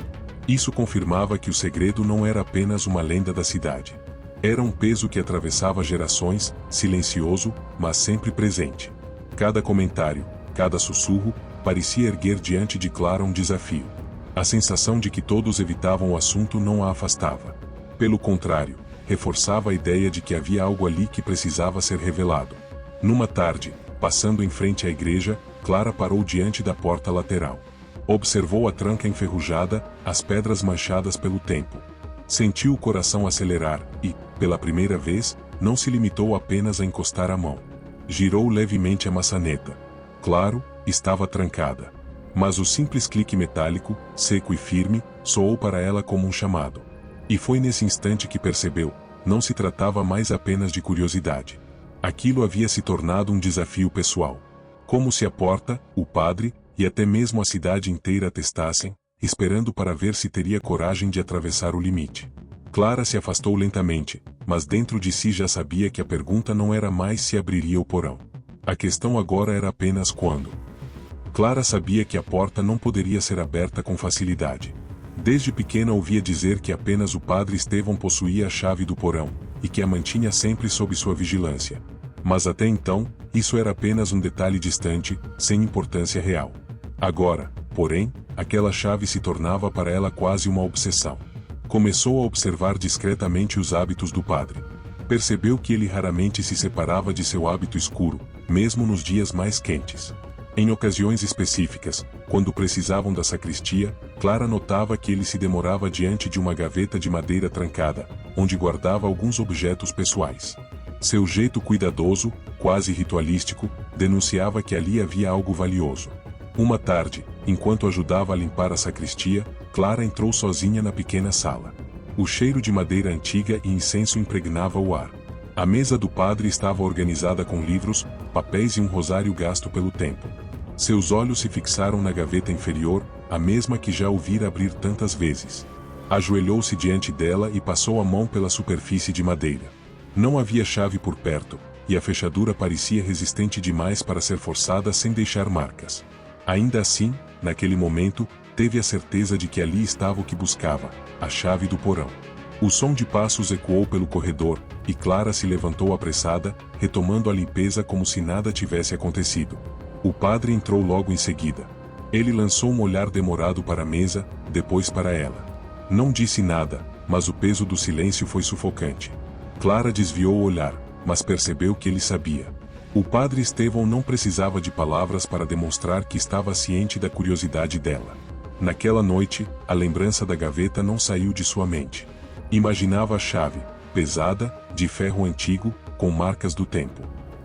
Isso confirmava que o segredo não era apenas uma lenda da cidade. Era um peso que atravessava gerações, silencioso, mas sempre presente. Cada comentário, cada sussurro, parecia erguer diante de Clara um desafio. A sensação de que todos evitavam o assunto não a afastava. Pelo contrário, reforçava a ideia de que havia algo ali que precisava ser revelado. Numa tarde, passando em frente à igreja, Clara parou diante da porta lateral. Observou a tranca enferrujada, as pedras manchadas pelo tempo. Sentiu o coração acelerar e, pela primeira vez, não se limitou apenas a encostar a mão. Girou levemente a maçaneta. Claro, estava trancada. Mas o simples clique metálico, seco e firme, soou para ela como um chamado. E foi nesse instante que percebeu, não se tratava mais apenas de curiosidade. Aquilo havia se tornado um desafio pessoal. Como se a porta, o padre, e até mesmo a cidade inteira atestassem, esperando para ver se teria coragem de atravessar o limite. Clara se afastou lentamente, mas dentro de si já sabia que a pergunta não era mais se abriria o porão. A questão agora era apenas quando. Clara sabia que a porta não poderia ser aberta com facilidade. Desde pequena ouvia dizer que apenas o padre Estevão possuía a chave do porão, e que a mantinha sempre sob sua vigilância. Mas até então, isso era apenas um detalhe distante, sem importância real. Agora, porém, aquela chave se tornava para ela quase uma obsessão. Começou a observar discretamente os hábitos do padre. Percebeu que ele raramente se separava de seu hábito escuro, mesmo nos dias mais quentes. Em ocasiões específicas, quando precisavam da sacristia, Clara notava que ele se demorava diante de uma gaveta de madeira trancada, onde guardava alguns objetos pessoais. Seu jeito cuidadoso, quase ritualístico, denunciava que ali havia algo valioso. Uma tarde, enquanto ajudava a limpar a sacristia, Clara entrou sozinha na pequena sala. O cheiro de madeira antiga e incenso impregnava o ar. A mesa do padre estava organizada com livros, papéis e um rosário gasto pelo tempo. Seus olhos se fixaram na gaveta inferior, a mesma que já ouvira abrir tantas vezes. Ajoelhou-se diante dela e passou a mão pela superfície de madeira. Não havia chave por perto, e a fechadura parecia resistente demais para ser forçada sem deixar marcas. Ainda assim, naquele momento, teve a certeza de que ali estava o que buscava, a chave do porão. O som de passos ecoou pelo corredor, e Clara se levantou apressada, retomando a limpeza como se nada tivesse acontecido. O padre entrou logo em seguida. Ele lançou um olhar demorado para a mesa, depois para ela. Não disse nada, mas o peso do silêncio foi sufocante. Clara desviou o olhar, mas percebeu que ele sabia. O padre Estevão não precisava de palavras para demonstrar que estava ciente da curiosidade dela. Naquela noite, a lembrança da gaveta não saiu de sua mente. Imaginava a chave, pesada, de ferro antigo, com marcas do tempo.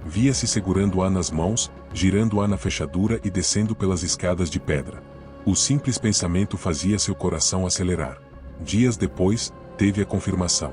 Via-se segurando-a nas mãos, girando-a na fechadura e descendo pelas escadas de pedra. O simples pensamento fazia seu coração acelerar. Dias depois, teve a confirmação.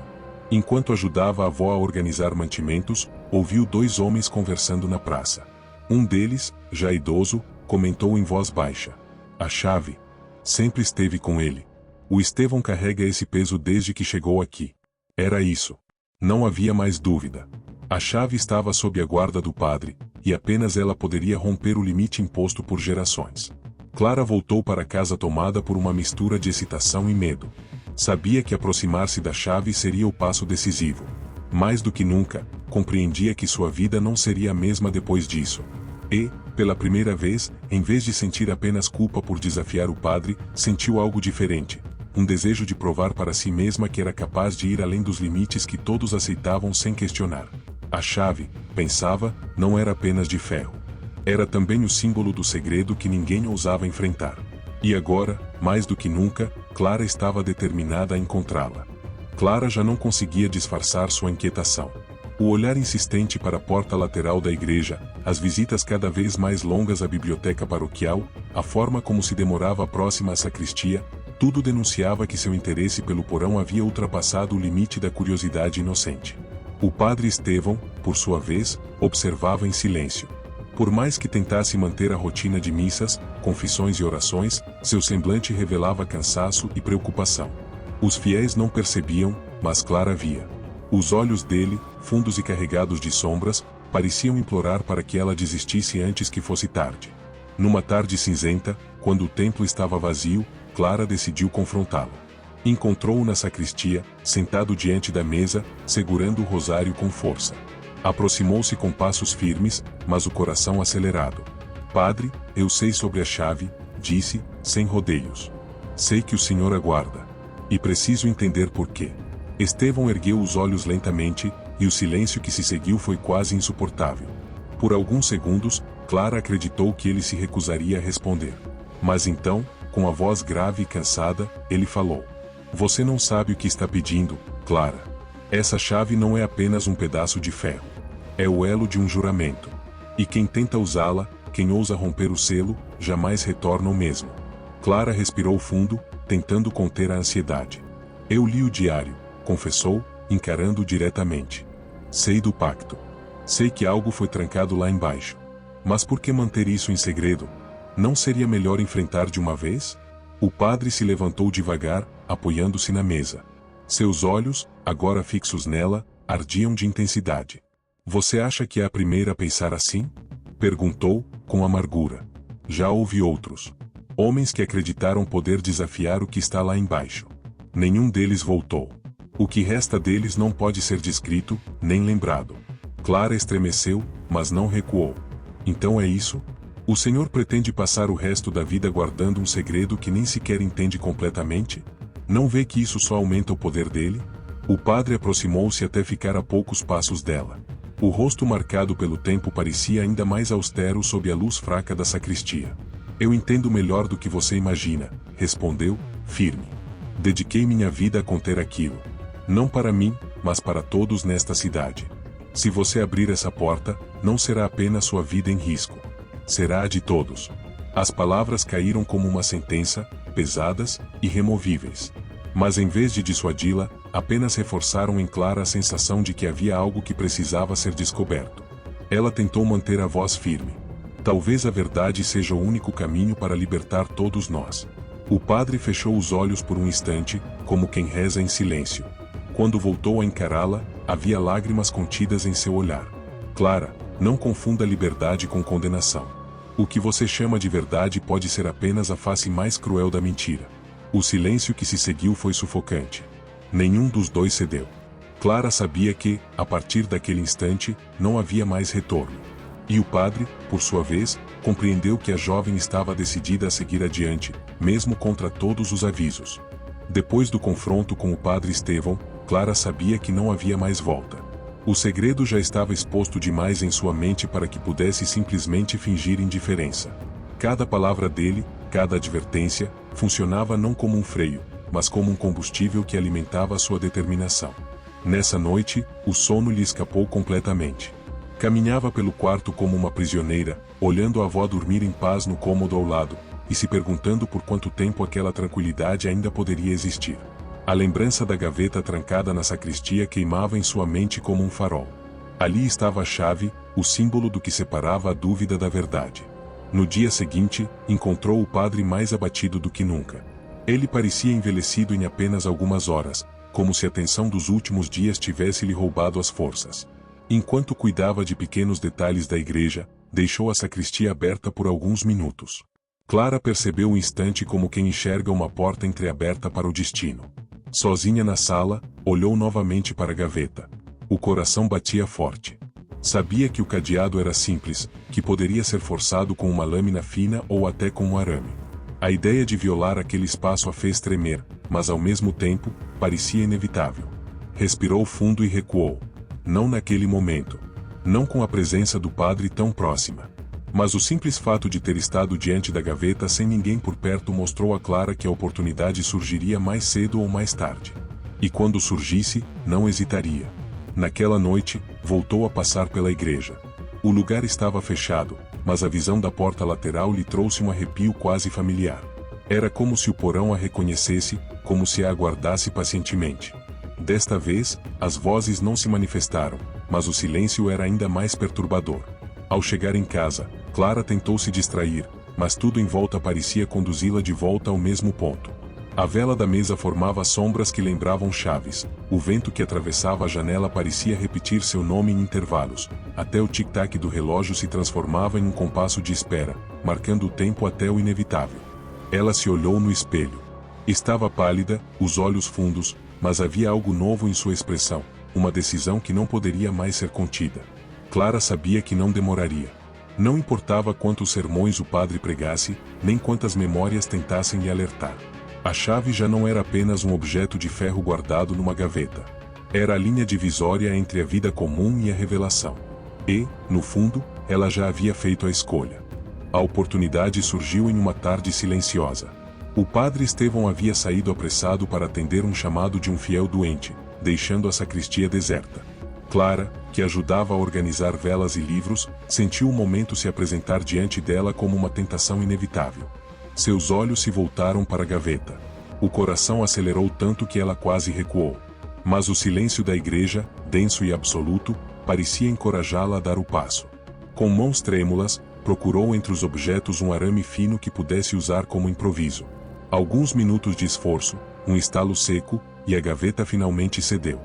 Enquanto ajudava a avó a organizar mantimentos, ouviu dois homens conversando na praça. Um deles, já idoso, comentou em voz baixa: "A chave sempre esteve com ele. O Estevão carrega esse peso desde que chegou aqui." Era isso. Não havia mais dúvida. A chave estava sob a guarda do padre, e apenas ela poderia romper o limite imposto por gerações. Clara voltou para casa tomada por uma mistura de excitação e medo. Sabia que aproximar-se da chave seria o passo decisivo. Mais do que nunca, compreendia que sua vida não seria a mesma depois disso. E, pela primeira vez, em vez de sentir apenas culpa por desafiar o padre, sentiu algo diferente. Um desejo de provar para si mesma que era capaz de ir além dos limites que todos aceitavam sem questionar. A chave, pensava, não era apenas de ferro. Era também o símbolo do segredo que ninguém ousava enfrentar. E agora, mais do que nunca, Clara estava determinada a encontrá-la. Clara já não conseguia disfarçar sua inquietação. O olhar insistente para a porta lateral da igreja, as visitas cada vez mais longas à biblioteca paroquial, a forma como se demorava próxima à sacristia, tudo denunciava que seu interesse pelo porão havia ultrapassado o limite da curiosidade inocente. O padre Estevão, por sua vez, observava em silêncio. Por mais que tentasse manter a rotina de missas, confissões e orações, seu semblante revelava cansaço e preocupação. Os fiéis não percebiam, mas Clara via. Os olhos dele, fundos e carregados de sombras, pareciam implorar para que ela desistisse antes que fosse tarde. Numa tarde cinzenta, quando o templo estava vazio, Clara decidiu confrontá-lo. Encontrou-o na sacristia, sentado diante da mesa, segurando o rosário com força. Aproximou-se com passos firmes, mas o coração acelerado. "Padre, eu sei sobre a chave", disse, sem rodeios. "Sei que o senhor aguarda. E preciso entender por quê." Estevão ergueu os olhos lentamente, e o silêncio que se seguiu foi quase insuportável. Por alguns segundos, Clara acreditou que ele se recusaria a responder. Mas então, com a voz grave e cansada, ele falou: "Você não sabe o que está pedindo, Clara. Essa chave não é apenas um pedaço de ferro. É o elo de um juramento. E quem tenta usá-la, quem ousa romper o selo, jamais retorna o mesmo." Clara respirou fundo, tentando conter a ansiedade. "Eu li o diário", confessou, encarando-o diretamente. "Sei do pacto. Sei que algo foi trancado lá embaixo. Mas por que manter isso em segredo? Não seria melhor enfrentar de uma vez?" O padre se levantou devagar, apoiando-se na mesa. Seus olhos, agora fixos nela, ardiam de intensidade. "Você acha que é a primeira a pensar assim?" perguntou, com amargura. "Já houve outros. Homens que acreditaram poder desafiar o que está lá embaixo. Nenhum deles voltou. O que resta deles não pode ser descrito, nem lembrado." Clara estremeceu, mas não recuou. "Então é isso? O senhor pretende passar o resto da vida guardando um segredo que nem sequer entende completamente? Não vê que isso só aumenta o poder dele?" O padre aproximou-se até ficar a poucos passos dela. O rosto marcado pelo tempo parecia ainda mais austero sob a luz fraca da sacristia. "Eu entendo melhor do que você imagina", respondeu, firme. "Dediquei minha vida a conter aquilo. Não para mim, mas para todos nesta cidade. Se você abrir essa porta, não será apenas sua vida em risco. Será a de todos." As palavras caíram como uma sentença, pesadas, irremovíveis. Mas em vez de dissuadi-la, apenas reforçaram em Clara a sensação de que havia algo que precisava ser descoberto. Ela tentou manter a voz firme. "Talvez a verdade seja o único caminho para libertar todos nós." O padre fechou os olhos por um instante, como quem reza em silêncio. Quando voltou a encará-la, havia lágrimas contidas em seu olhar. "Clara, não confunda liberdade com condenação. O que você chama de verdade pode ser apenas a face mais cruel da mentira." O silêncio que se seguiu foi sufocante. Nenhum dos dois cedeu. Clara sabia que, a partir daquele instante, não havia mais retorno. E o padre, por sua vez, compreendeu que a jovem estava decidida a seguir adiante, mesmo contra todos os avisos. Depois do confronto com o padre Estevão, Clara sabia que não havia mais volta. O segredo já estava exposto demais em sua mente para que pudesse simplesmente fingir indiferença. Cada palavra dele, cada advertência, funcionava não como um freio, mas como um combustível que alimentava sua determinação. Nessa noite, o sono lhe escapou completamente. Caminhava pelo quarto como uma prisioneira, olhando a avó dormir em paz no cômodo ao lado, e se perguntando por quanto tempo aquela tranquilidade ainda poderia existir. A lembrança da gaveta trancada na sacristia queimava em sua mente como um farol. Ali estava a chave, o símbolo do que separava a dúvida da verdade. No dia seguinte, encontrou o padre mais abatido do que nunca. Ele parecia envelhecido em apenas algumas horas, como se a tensão dos últimos dias tivesse lhe roubado as forças. Enquanto cuidava de pequenos detalhes da igreja, deixou a sacristia aberta por alguns minutos. Clara percebeu um instante como quem enxerga uma porta entreaberta para o destino. Sozinha na sala, olhou novamente para a gaveta. O coração batia forte. Sabia que o cadeado era simples, que poderia ser forçado com uma lâmina fina ou até com um arame. A ideia de violar aquele espaço a fez tremer, mas ao mesmo tempo, parecia inevitável. Respirou fundo e recuou. Não naquele momento. Não com a presença do padre tão próxima. Mas o simples fato de ter estado diante da gaveta sem ninguém por perto mostrou a Clara que a oportunidade surgiria mais cedo ou mais tarde. E quando surgisse, não hesitaria. Naquela noite, voltou a passar pela igreja. O lugar estava fechado, mas a visão da porta lateral lhe trouxe um arrepio quase familiar. Era como se o porão a reconhecesse, como se a aguardasse pacientemente. Desta vez, as vozes não se manifestaram, mas o silêncio era ainda mais perturbador. Ao chegar em casa, Clara tentou se distrair, mas tudo em volta parecia conduzi-la de volta ao mesmo ponto. A vela da mesa formava sombras que lembravam chaves, o vento que atravessava a janela parecia repetir seu nome em intervalos, até o tic-tac do relógio se transformava em um compasso de espera, marcando o tempo até o inevitável. Ela se olhou no espelho. Estava pálida, os olhos fundos, mas havia algo novo em sua expressão, uma decisão que não poderia mais ser contida. Clara sabia que não demoraria. Não importava quantos sermões o padre pregasse, nem quantas memórias tentassem lhe alertar. A chave já não era apenas um objeto de ferro guardado numa gaveta. Era a linha divisória entre a vida comum e a revelação. E, no fundo, ela já havia feito a escolha. A oportunidade surgiu em uma tarde silenciosa. O padre Estevão havia saído apressado para atender um chamado de um fiel doente, deixando a sacristia deserta. Clara, que ajudava a organizar velas e livros, sentiu o momento se apresentar diante dela como uma tentação inevitável. Seus olhos se voltaram para a gaveta. O coração acelerou tanto que ela quase recuou. Mas o silêncio da igreja, denso e absoluto, parecia encorajá-la a dar o passo. Com mãos trêmulas, procurou entre os objetos um arame fino que pudesse usar como improviso. Alguns minutos de esforço, um estalo seco, e a gaveta finalmente cedeu.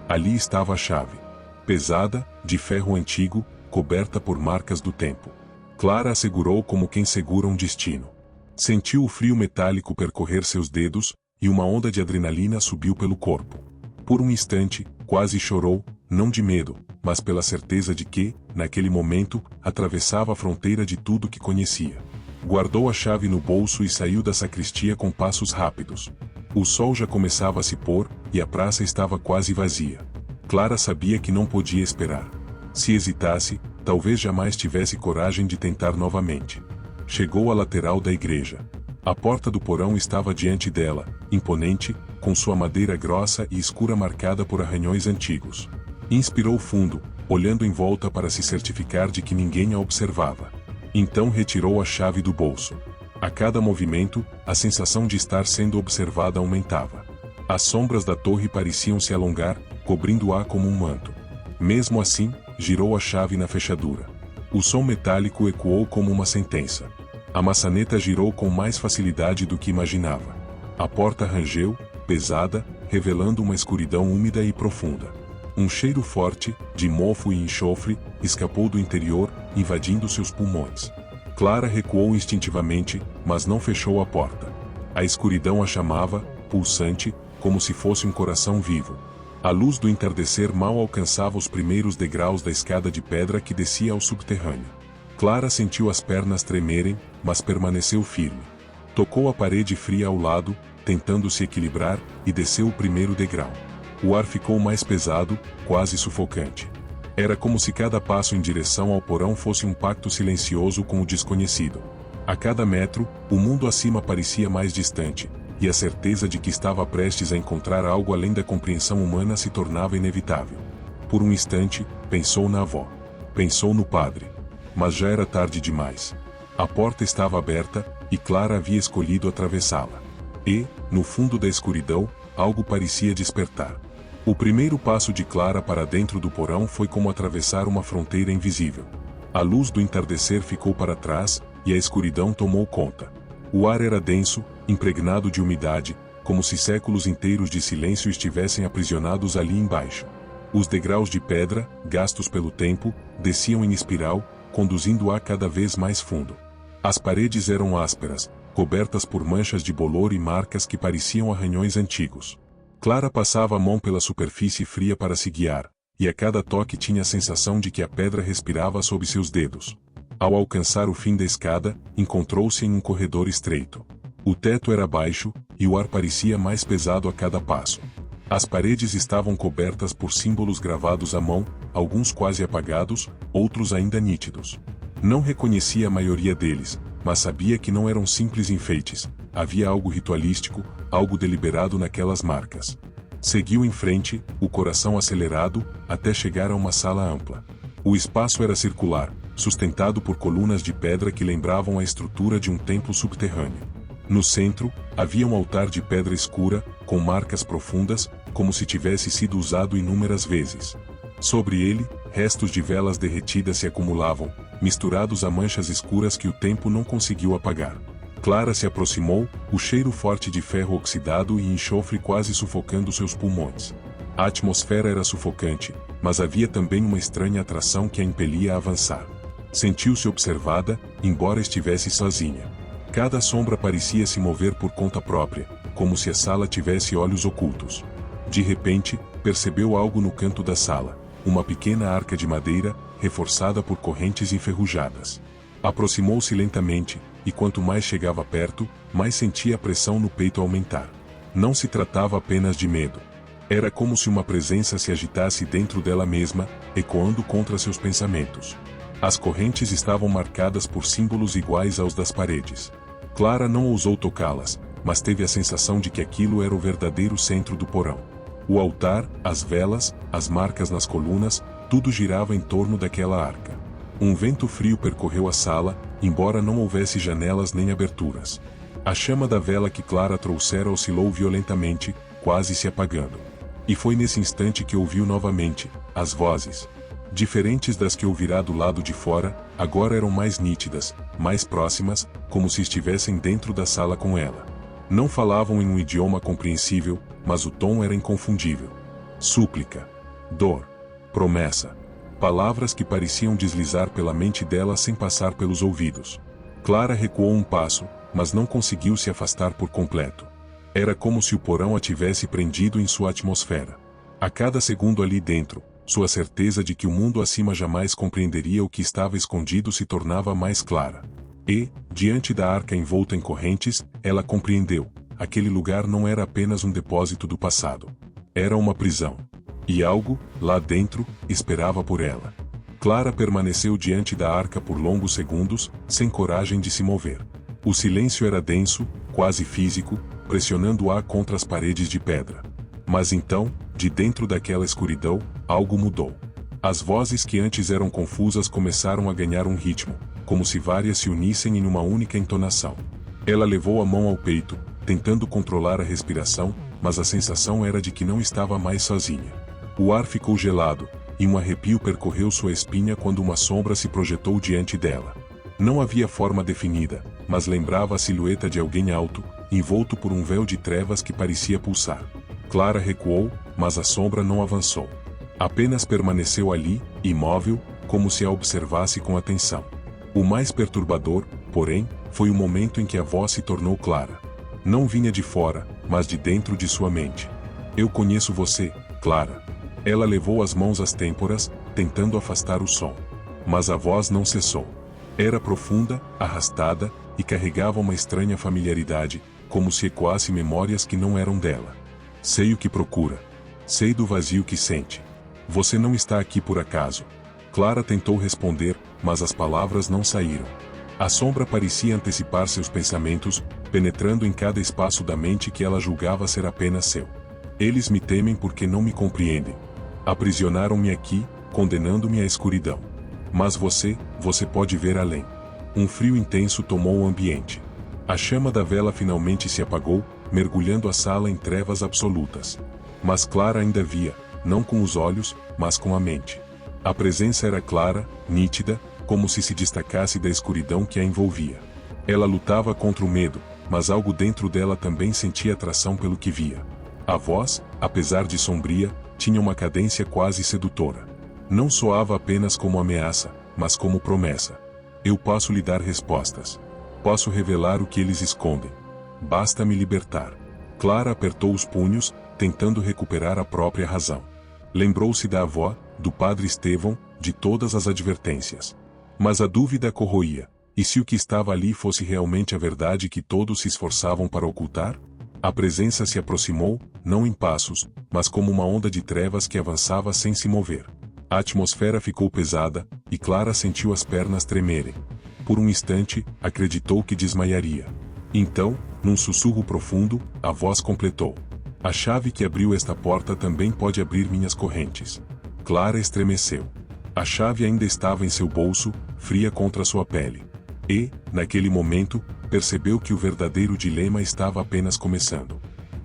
Ali estava a chave. Pesada, de ferro antigo, coberta por marcas do tempo. Clara a segurou como quem segura um destino. Sentiu o frio metálico percorrer seus dedos, e uma onda de adrenalina subiu pelo corpo. Por um instante, quase chorou, não de medo, mas pela certeza de que, naquele momento, atravessava a fronteira de tudo que conhecia. Guardou a chave no bolso e saiu da sacristia com passos rápidos. O sol já começava a se pôr, e a praça estava quase vazia. Clara sabia que não podia esperar. Se hesitasse, talvez jamais tivesse coragem de tentar novamente. Chegou à lateral da igreja. A porta do porão estava diante dela, imponente, com sua madeira grossa e escura marcada por arranhões antigos. Inspirou fundo, olhando em volta para se certificar de que ninguém a observava. Então retirou a chave do bolso. A cada movimento, a sensação de estar sendo observada aumentava. As sombras da torre pareciam se alongar, cobrindo-a como um manto. Mesmo assim, girou a chave na fechadura. O som metálico ecoou como uma sentença. A maçaneta girou com mais facilidade do que imaginava. A porta rangeu, pesada, revelando uma escuridão úmida e profunda. Um cheiro forte, de mofo e enxofre, escapou do interior, invadindo seus pulmões. Clara recuou instintivamente, mas não fechou a porta. A escuridão a chamava, pulsante, como se fosse um coração vivo. A luz do entardecer mal alcançava os primeiros degraus da escada de pedra que descia ao subterrâneo. Clara sentiu as pernas tremerem, mas permaneceu firme. Tocou a parede fria ao lado, tentando se equilibrar, e desceu o primeiro degrau. O ar ficou mais pesado, quase sufocante. Era como se cada passo em direção ao porão fosse um pacto silencioso com o desconhecido. A cada metro, o mundo acima parecia mais distante, e a certeza de que estava prestes a encontrar algo além da compreensão humana se tornava inevitável. Por um instante, pensou na avó. Pensou no padre. Mas já era tarde demais. A porta estava aberta, e Clara havia escolhido atravessá-la. E, no fundo da escuridão, algo parecia despertar. O primeiro passo de Clara para dentro do porão foi como atravessar uma fronteira invisível. A luz do entardecer ficou para trás, e a escuridão tomou conta. O ar era denso, impregnado de umidade, como se séculos inteiros de silêncio estivessem aprisionados ali embaixo. Os degraus de pedra, gastos pelo tempo, desciam em espiral, conduzindo-a cada vez mais fundo. As paredes eram ásperas, cobertas por manchas de bolor e marcas que pareciam arranhões antigos. Clara passava a mão pela superfície fria para se guiar, e a cada toque tinha a sensação de que a pedra respirava sob seus dedos. Ao alcançar o fim da escada, encontrou-se em um corredor estreito. O teto era baixo, e o ar parecia mais pesado a cada passo. As paredes estavam cobertas por símbolos gravados à mão, alguns quase apagados, outros ainda nítidos. Não reconhecia a maioria deles, mas sabia que não eram simples enfeites. Havia algo ritualístico, algo deliberado naquelas marcas. Seguiu em frente, o coração acelerado, até chegar a uma sala ampla. O espaço era circular, sustentado por colunas de pedra que lembravam a estrutura de um templo subterrâneo. No centro, havia um altar de pedra escura, com marcas profundas, como se tivesse sido usado inúmeras vezes. Sobre ele, restos de velas derretidas se acumulavam, misturados a manchas escuras que o tempo não conseguiu apagar. Clara se aproximou, o cheiro forte de ferro oxidado e enxofre quase sufocando seus pulmões. A atmosfera era sufocante, mas havia também uma estranha atração que a impelia a avançar. Sentiu-se observada, embora estivesse sozinha. Cada sombra parecia se mover por conta própria, como se a sala tivesse olhos ocultos. De repente, percebeu algo no canto da sala, uma pequena arca de madeira, reforçada por correntes enferrujadas. Aproximou-se lentamente, e quanto mais chegava perto, mais sentia a pressão no peito aumentar. Não se tratava apenas de medo. Era como se uma presença se agitasse dentro dela mesma, ecoando contra seus pensamentos. As correntes estavam marcadas por símbolos iguais aos das paredes. Clara não ousou tocá-las, mas teve a sensação de que aquilo era o verdadeiro centro do porão. O altar, as velas, as marcas nas colunas, tudo girava em torno daquela arca. Um vento frio percorreu a sala, embora não houvesse janelas nem aberturas. A chama da vela que Clara trouxera oscilou violentamente, quase se apagando. E foi nesse instante que ouviu novamente as vozes. Diferentes das que ouvirá do lado de fora, agora eram mais nítidas, mais próximas, como se estivessem dentro da sala com ela. Não falavam em um idioma compreensível, mas o tom era inconfundível. Súplica, dor, promessa. Palavras que pareciam deslizar pela mente dela sem passar pelos ouvidos. Clara recuou um passo, mas não conseguiu se afastar por completo. Era como se o porão a tivesse prendido em sua atmosfera. A cada segundo ali dentro, sua certeza de que o mundo acima jamais compreenderia o que estava escondido se tornava mais clara. E, diante da arca envolta em correntes, ela compreendeu. Aquele lugar não era apenas um depósito do passado. Era uma prisão. E algo, lá dentro, esperava por ela. Clara permaneceu diante da arca por longos segundos, sem coragem de se mover. O silêncio era denso, quase físico, pressionando-a contra as paredes de pedra. Mas então, de dentro daquela escuridão, algo mudou. As vozes que antes eram confusas começaram a ganhar um ritmo, como se várias se unissem em uma única entonação. Ela levou a mão ao peito, tentando controlar a respiração, mas a sensação era de que não estava mais sozinha. O ar ficou gelado, e um arrepio percorreu sua espinha quando uma sombra se projetou diante dela. Não havia forma definida, mas lembrava a silhueta de alguém alto, envolto por um véu de trevas que parecia pulsar. Clara recuou, mas a sombra não avançou. Apenas permaneceu ali, imóvel, como se a observasse com atenção. O mais perturbador, porém, foi o momento em que a voz se tornou clara. Não vinha de fora, mas de dentro de sua mente. Eu conheço você, Clara. Ela levou as mãos às têmporas, tentando afastar o som. Mas a voz não cessou. Era profunda, arrastada, e carregava uma estranha familiaridade, como se ecoasse memórias que não eram dela. Sei o que procura. Sei do vazio que sente. Você não está aqui por acaso. Clara tentou responder, mas as palavras não saíram. A sombra parecia antecipar seus pensamentos, penetrando em cada espaço da mente que ela julgava ser apenas seu. Eles me temem porque não me compreendem. Aprisionaram-me aqui, condenando-me à escuridão. Mas você pode ver além. Um frio intenso tomou o ambiente. A chama da vela finalmente se apagou, mergulhando a sala em trevas absolutas. Mas Clara ainda via, não com os olhos, mas com a mente. A presença era clara, nítida, como se destacasse da escuridão que a envolvia. Ela lutava contra o medo, mas algo dentro dela também sentia atração pelo que via. A voz, apesar de sombria, tinha uma cadência quase sedutora. Não soava apenas como ameaça, mas como promessa. Eu posso lhe dar respostas. Posso revelar o que eles escondem. Basta me libertar. Clara apertou os punhos, tentando recuperar a própria razão. Lembrou-se da avó, do padre Estevão, de todas as advertências. Mas a dúvida a corroía. E se o que estava ali fosse realmente a verdade que todos se esforçavam para ocultar? A presença se aproximou, não em passos, mas como uma onda de trevas que avançava sem se mover. A atmosfera ficou pesada, e Clara sentiu as pernas tremerem. Por um instante, acreditou que desmaiaria. Então, num sussurro profundo, a voz completou. A chave que abriu esta porta também pode abrir minhas correntes. Clara estremeceu. A chave ainda estava em seu bolso, fria contra sua pele. E, naquele momento, percebeu que o verdadeiro dilema estava apenas começando.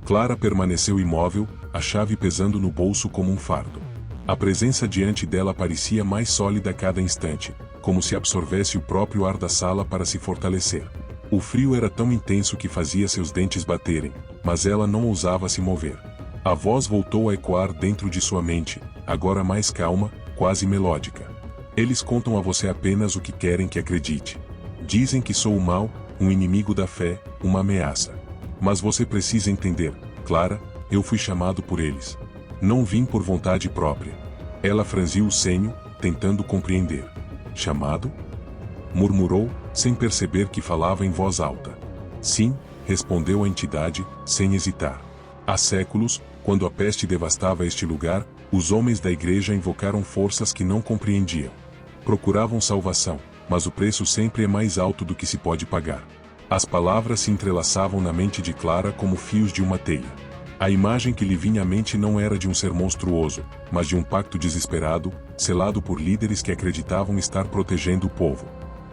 Clara permaneceu imóvel, a chave pesando no bolso como um fardo. A presença diante dela parecia mais sólida a cada instante, como se absorvesse o próprio ar da sala para se fortalecer. O frio era tão intenso que fazia seus dentes baterem, mas ela não ousava se mover. A voz voltou a ecoar dentro de sua mente, agora mais calma, quase melódica. Eles contam a você apenas o que querem que acredite. Dizem que sou o mal, um inimigo da fé, uma ameaça. Mas você precisa entender, Clara, eu fui chamado por eles. Não vim por vontade própria. Ela franziu o senho, tentando compreender. Chamado? Murmurou, sem perceber que falava em voz alta. Sim, respondeu a entidade, sem hesitar. Há séculos, quando a peste devastava este lugar, os homens da igreja invocaram forças que não compreendiam. Procuravam salvação, mas o preço sempre é mais alto do que se pode pagar. As palavras se entrelaçavam na mente de Clara como fios de uma teia. A imagem que lhe vinha à mente não era de um ser monstruoso, mas de um pacto desesperado, selado por líderes que acreditavam estar protegendo o povo.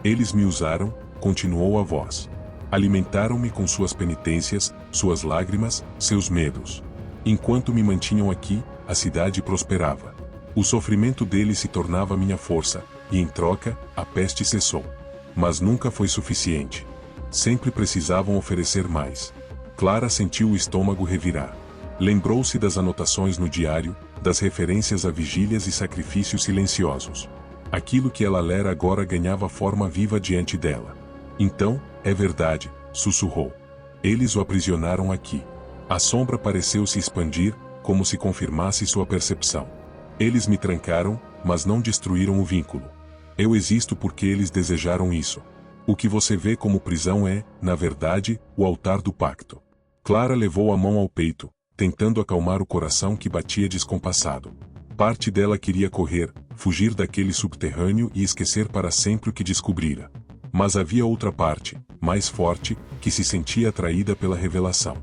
Eles me usaram, continuou a voz. Alimentaram-me com suas penitências, suas lágrimas, seus medos. Enquanto me mantinham aqui, a cidade prosperava. O sofrimento deles se tornava minha força, e em troca, a peste cessou. Mas nunca foi suficiente. Sempre precisavam oferecer mais. Clara sentiu o estômago revirar. Lembrou-se das anotações no diário, das referências a vigílias e sacrifícios silenciosos. Aquilo que ela lera agora ganhava forma viva diante dela. Então, é verdade, sussurrou. Eles o aprisionaram aqui. A sombra pareceu se expandir, como se confirmasse sua percepção. Eles me trancaram, mas não destruíram o vínculo. Eu existo porque eles desejaram isso. O que você vê como prisão é, na verdade, o altar do pacto. Clara levou a mão ao peito, tentando acalmar o coração que batia descompassado. Parte dela queria correr, fugir daquele subterrâneo e esquecer para sempre o que descobrira. Mas havia outra parte, mais forte, que se sentia atraída pela revelação.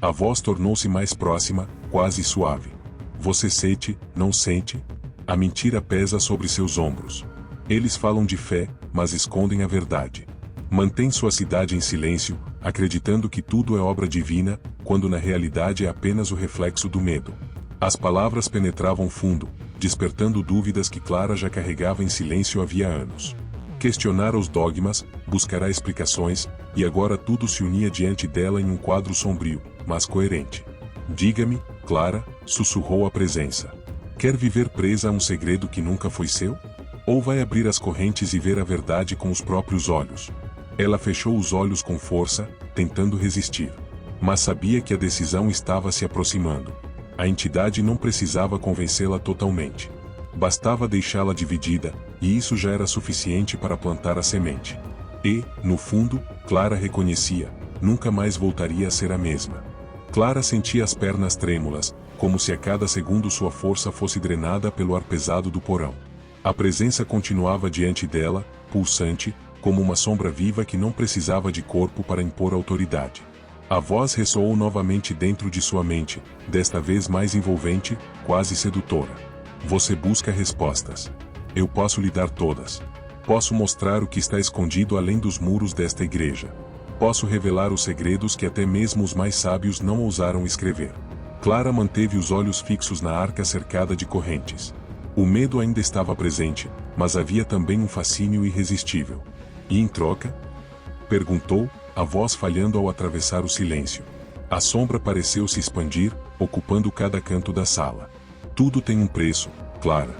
A voz tornou-se mais próxima, quase suave. Você sente, não sente? A mentira pesa sobre seus ombros. Eles falam de fé, mas escondem a verdade. Mantém sua cidade em silêncio, acreditando que tudo é obra divina, quando na realidade é apenas o reflexo do medo. As palavras penetravam fundo, despertando dúvidas que Clara já carregava em silêncio havia anos. Questionara os dogmas, buscará explicações, e agora tudo se unia diante dela em um quadro sombrio, mas coerente. Diga-me, Clara, sussurrou a presença. Quer viver presa a um segredo que nunca foi seu? Ou vai abrir as correntes e ver a verdade com os próprios olhos? Ela fechou os olhos com força, tentando resistir. Mas sabia que a decisão estava se aproximando. A entidade não precisava convencê-la totalmente. Bastava deixá-la dividida, e isso já era suficiente para plantar a semente. E, no fundo, Clara reconhecia, nunca mais voltaria a ser a mesma. Clara sentia as pernas trêmulas, como se a cada segundo sua força fosse drenada pelo ar pesado do porão. A presença continuava diante dela, pulsante, como uma sombra viva que não precisava de corpo para impor autoridade. A voz ressoou novamente dentro de sua mente, desta vez mais envolvente, quase sedutora. Você busca respostas. Eu posso lhe dar todas. Posso mostrar o que está escondido além dos muros desta igreja. Posso revelar os segredos que até mesmo os mais sábios não ousaram escrever. Clara manteve os olhos fixos na arca cercada de correntes. O medo ainda estava presente, mas havia também um fascínio irresistível. E em troca? Perguntou, a voz falhando ao atravessar o silêncio. A sombra pareceu se expandir, ocupando cada canto da sala. Tudo tem um preço, Clara.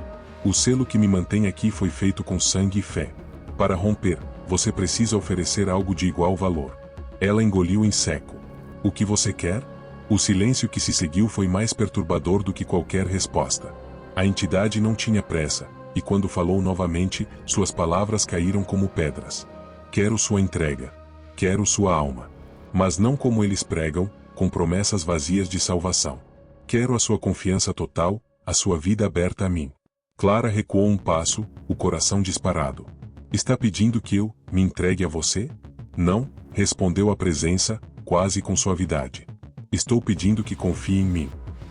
O selo que me mantém aqui foi feito com sangue e fé. Para romper, você precisa oferecer algo de igual valor. Ela engoliu em seco. O que você quer? O silêncio que se seguiu foi mais perturbador do que qualquer resposta. A entidade não tinha pressa, e quando falou novamente, suas palavras caíram como pedras. Quero sua entrega. Quero sua alma. Mas não como eles pregam, com promessas vazias de salvação. Quero a sua confiança total, a sua vida aberta a mim. Clara recuou um passo, o coração disparado. Está pedindo que eu me entregue a você? Não, respondeu a presença, quase com suavidade. Estou pedindo que confie em mim.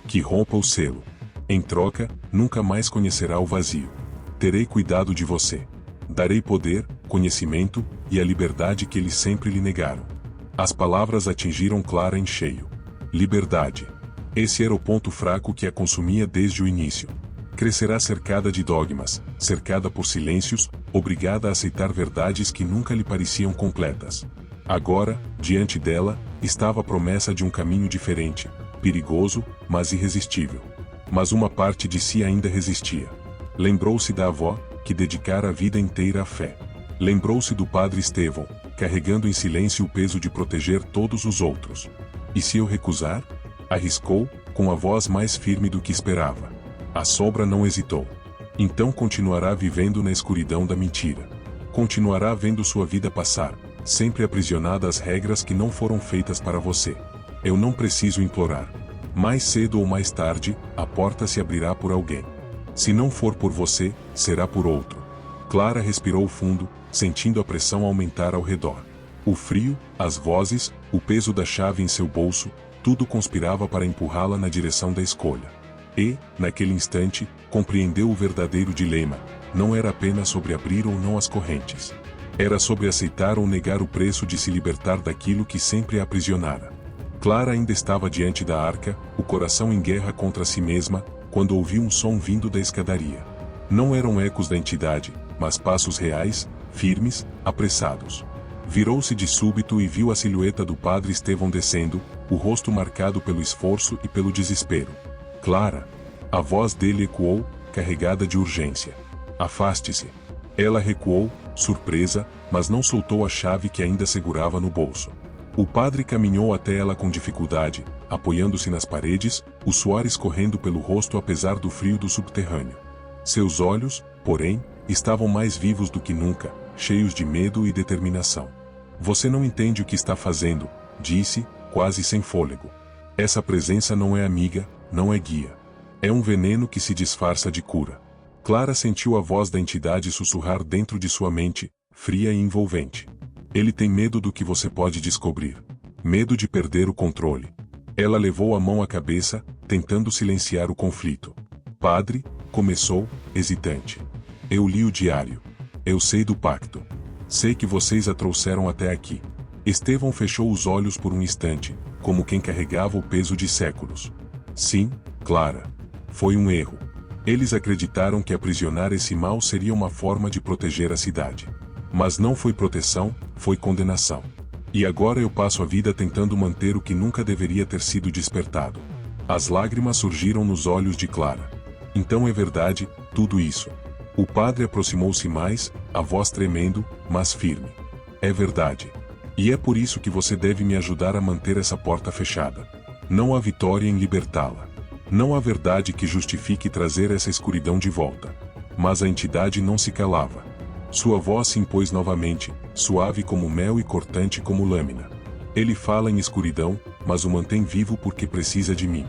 Que rompa o selo. Em troca, nunca mais conhecerá o vazio. Terei cuidado de você. Darei poder, conhecimento, e a liberdade que eles sempre lhe negaram. As palavras atingiram Clara em cheio. Liberdade. Esse era o ponto fraco que a consumia desde o início. Crescerá cercada de dogmas, cercada por silêncios, obrigada a aceitar verdades que nunca lhe pareciam completas. Agora, diante dela, estava a promessa de um caminho diferente, perigoso, mas irresistível. Mas uma parte de si ainda resistia. Lembrou-se da avó, que dedicara a vida inteira à fé. Lembrou-se do padre Estevão, carregando em silêncio o peso de proteger todos os outros. E se eu recusar? Arriscou, com a voz mais firme do que esperava. A sombra não hesitou. Então continuará vivendo na escuridão da mentira. Continuará vendo sua vida passar, sempre aprisionada às regras que não foram feitas para você. Eu não preciso implorar. Mais cedo ou mais tarde, a porta se abrirá por alguém. Se não for por você, será por outro. Clara respirou fundo, sentindo a pressão aumentar ao redor. O frio, as vozes, o peso da chave em seu bolso, tudo conspirava para empurrá-la na direção da escolha. E, naquele instante, compreendeu o verdadeiro dilema. Não era apenas sobre abrir ou não as correntes. Era sobre aceitar ou negar o preço de se libertar daquilo que sempre a aprisionara. Clara ainda estava diante da arca, o coração em guerra contra si mesma, quando ouviu um som vindo da escadaria. Não eram ecos da entidade, mas passos reais, firmes, apressados. Virou-se de súbito e viu a silhueta do padre Estevão descendo, o rosto marcado pelo esforço e pelo desespero. Clara! A voz dele ecoou, carregada de urgência. Afaste-se. Ela recuou, surpresa, mas não soltou a chave que ainda segurava no bolso. O padre caminhou até ela com dificuldade, apoiando-se nas paredes, o suor escorrendo pelo rosto apesar do frio do subterrâneo. Seus olhos, porém, estavam mais vivos do que nunca, cheios de medo e determinação. Você não entende o que está fazendo, disse, quase sem fôlego. Essa presença não é amiga, não é guia. É um veneno que se disfarça de cura. Clara sentiu a voz da entidade sussurrar dentro de sua mente, fria e envolvente. Ele tem medo do que você pode descobrir. Medo de perder o controle. Ela levou a mão à cabeça, tentando silenciar o conflito. Padre, começou, hesitante. Eu li o diário. Eu sei do pacto. Sei que vocês a trouxeram até aqui. Estevão fechou os olhos por um instante, como quem carregava o peso de séculos. Sim, Clara. Foi um erro. Eles acreditaram que aprisionar esse mal seria uma forma de proteger a cidade. Mas não foi proteção, foi condenação. E agora eu passo a vida tentando manter o que nunca deveria ter sido despertado. As lágrimas surgiram nos olhos de Clara. Então é verdade, tudo isso. O padre aproximou-se mais, a voz tremendo, mas firme. É verdade. E é por isso que você deve me ajudar a manter essa porta fechada. Não há vitória em libertá-la. Não há verdade que justifique trazer essa escuridão de volta. Mas a entidade não se calava. Sua voz se impôs novamente, suave como mel e cortante como lâmina. Ele fala em escuridão, mas o mantém vivo porque precisa de mim.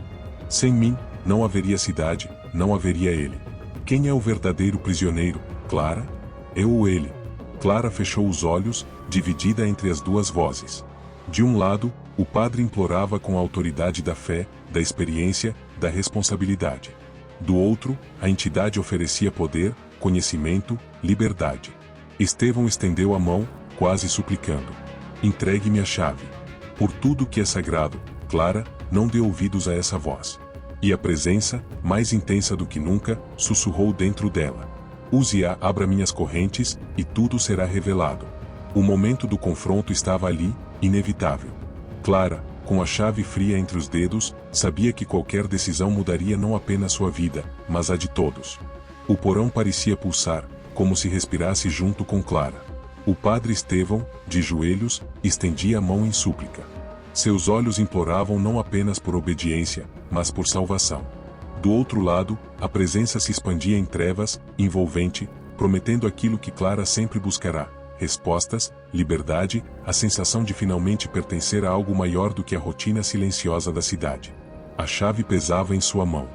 Sem mim, não haveria cidade, não haveria ele. Quem é o verdadeiro prisioneiro, Clara? Eu ou ele? Clara fechou os olhos, dividida entre as duas vozes. De um lado, o padre implorava com a autoridade da fé, da experiência, da responsabilidade. Do outro, a entidade oferecia poder, conhecimento, liberdade. Estevão estendeu a mão, quase suplicando. Entregue-me a chave. Por tudo que é sagrado, Clara, não dê ouvidos a essa voz. E a presença, mais intensa do que nunca, sussurrou dentro dela. Use-a, abra minhas correntes, e tudo será revelado. O momento do confronto estava ali, inevitável. Clara, com a chave fria entre os dedos, sabia que qualquer decisão mudaria não apenas sua vida, mas a de todos. O porão parecia pulsar, como se respirasse junto com Clara. O padre Estevão, de joelhos, estendia a mão em súplica. Seus olhos imploravam não apenas por obediência, mas por salvação. Do outro lado, a presença se expandia em trevas, envolvente, prometendo aquilo que Clara sempre buscará: respostas, liberdade, a sensação de finalmente pertencer a algo maior do que a rotina silenciosa da cidade. A chave pesava em sua mão.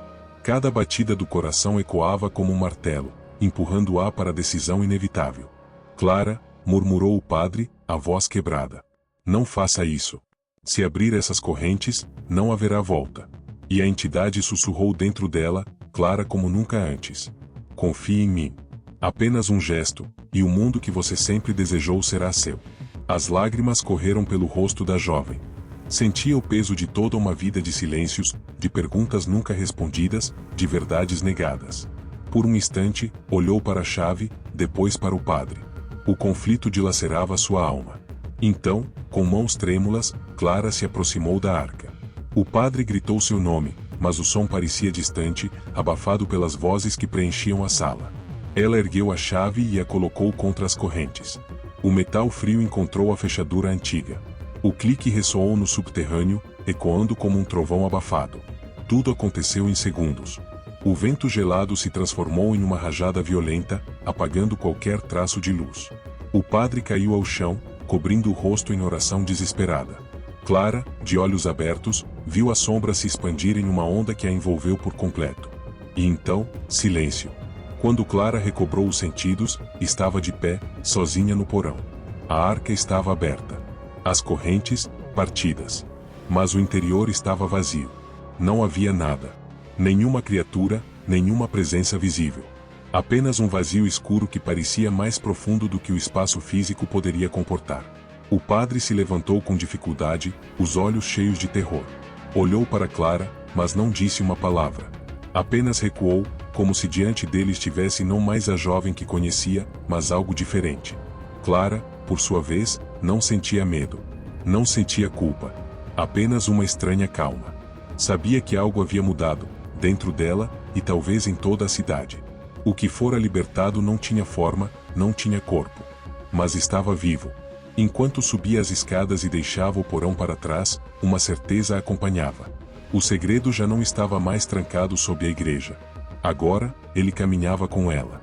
Cada batida do coração ecoava como um martelo, empurrando-a para a decisão inevitável. Clara, murmurou o padre, a voz quebrada. Não faça isso. Se abrir essas correntes, não haverá volta. E a entidade sussurrou dentro dela, clara como nunca antes. Confie em mim. Apenas um gesto, e o mundo que você sempre desejou será seu. As lágrimas correram pelo rosto da jovem. Sentia o peso de toda uma vida de silêncios, de perguntas nunca respondidas, de verdades negadas. Por um instante, olhou para a chave, depois para o padre. O conflito dilacerava sua alma. Então, com mãos trêmulas, Clara se aproximou da arca. O padre gritou seu nome, mas o som parecia distante, abafado pelas vozes que preenchiam a sala. Ela ergueu a chave e a colocou contra as correntes. O metal frio encontrou a fechadura antiga. O clique ressoou no subterrâneo, ecoando como um trovão abafado. Tudo aconteceu em segundos. O vento gelado se transformou em uma rajada violenta, apagando qualquer traço de luz. O padre caiu ao chão, cobrindo o rosto em oração desesperada. Clara, de olhos abertos, viu a sombra se expandir em uma onda que a envolveu por completo. E então, silêncio. Quando Clara recobrou os sentidos, estava de pé, sozinha no porão. A arca estava aberta. As correntes, partidas. Mas o interior estava vazio. Não havia nada. Nenhuma criatura, nenhuma presença visível. Apenas um vazio escuro que parecia mais profundo do que o espaço físico poderia comportar. O padre se levantou com dificuldade, os olhos cheios de terror. Olhou para Clara, mas não disse uma palavra. Apenas recuou, como se diante dele estivesse não mais a jovem que conhecia, mas algo diferente. Clara, por sua vez, não sentia medo. Não sentia culpa. Apenas uma estranha calma. Sabia que algo havia mudado, dentro dela, e talvez em toda a cidade. O que fora libertado não tinha forma, não tinha corpo. Mas estava vivo. Enquanto subia as escadas e deixava o porão para trás, uma certeza a acompanhava. O segredo já não estava mais trancado sob a igreja. Agora, ele caminhava com ela.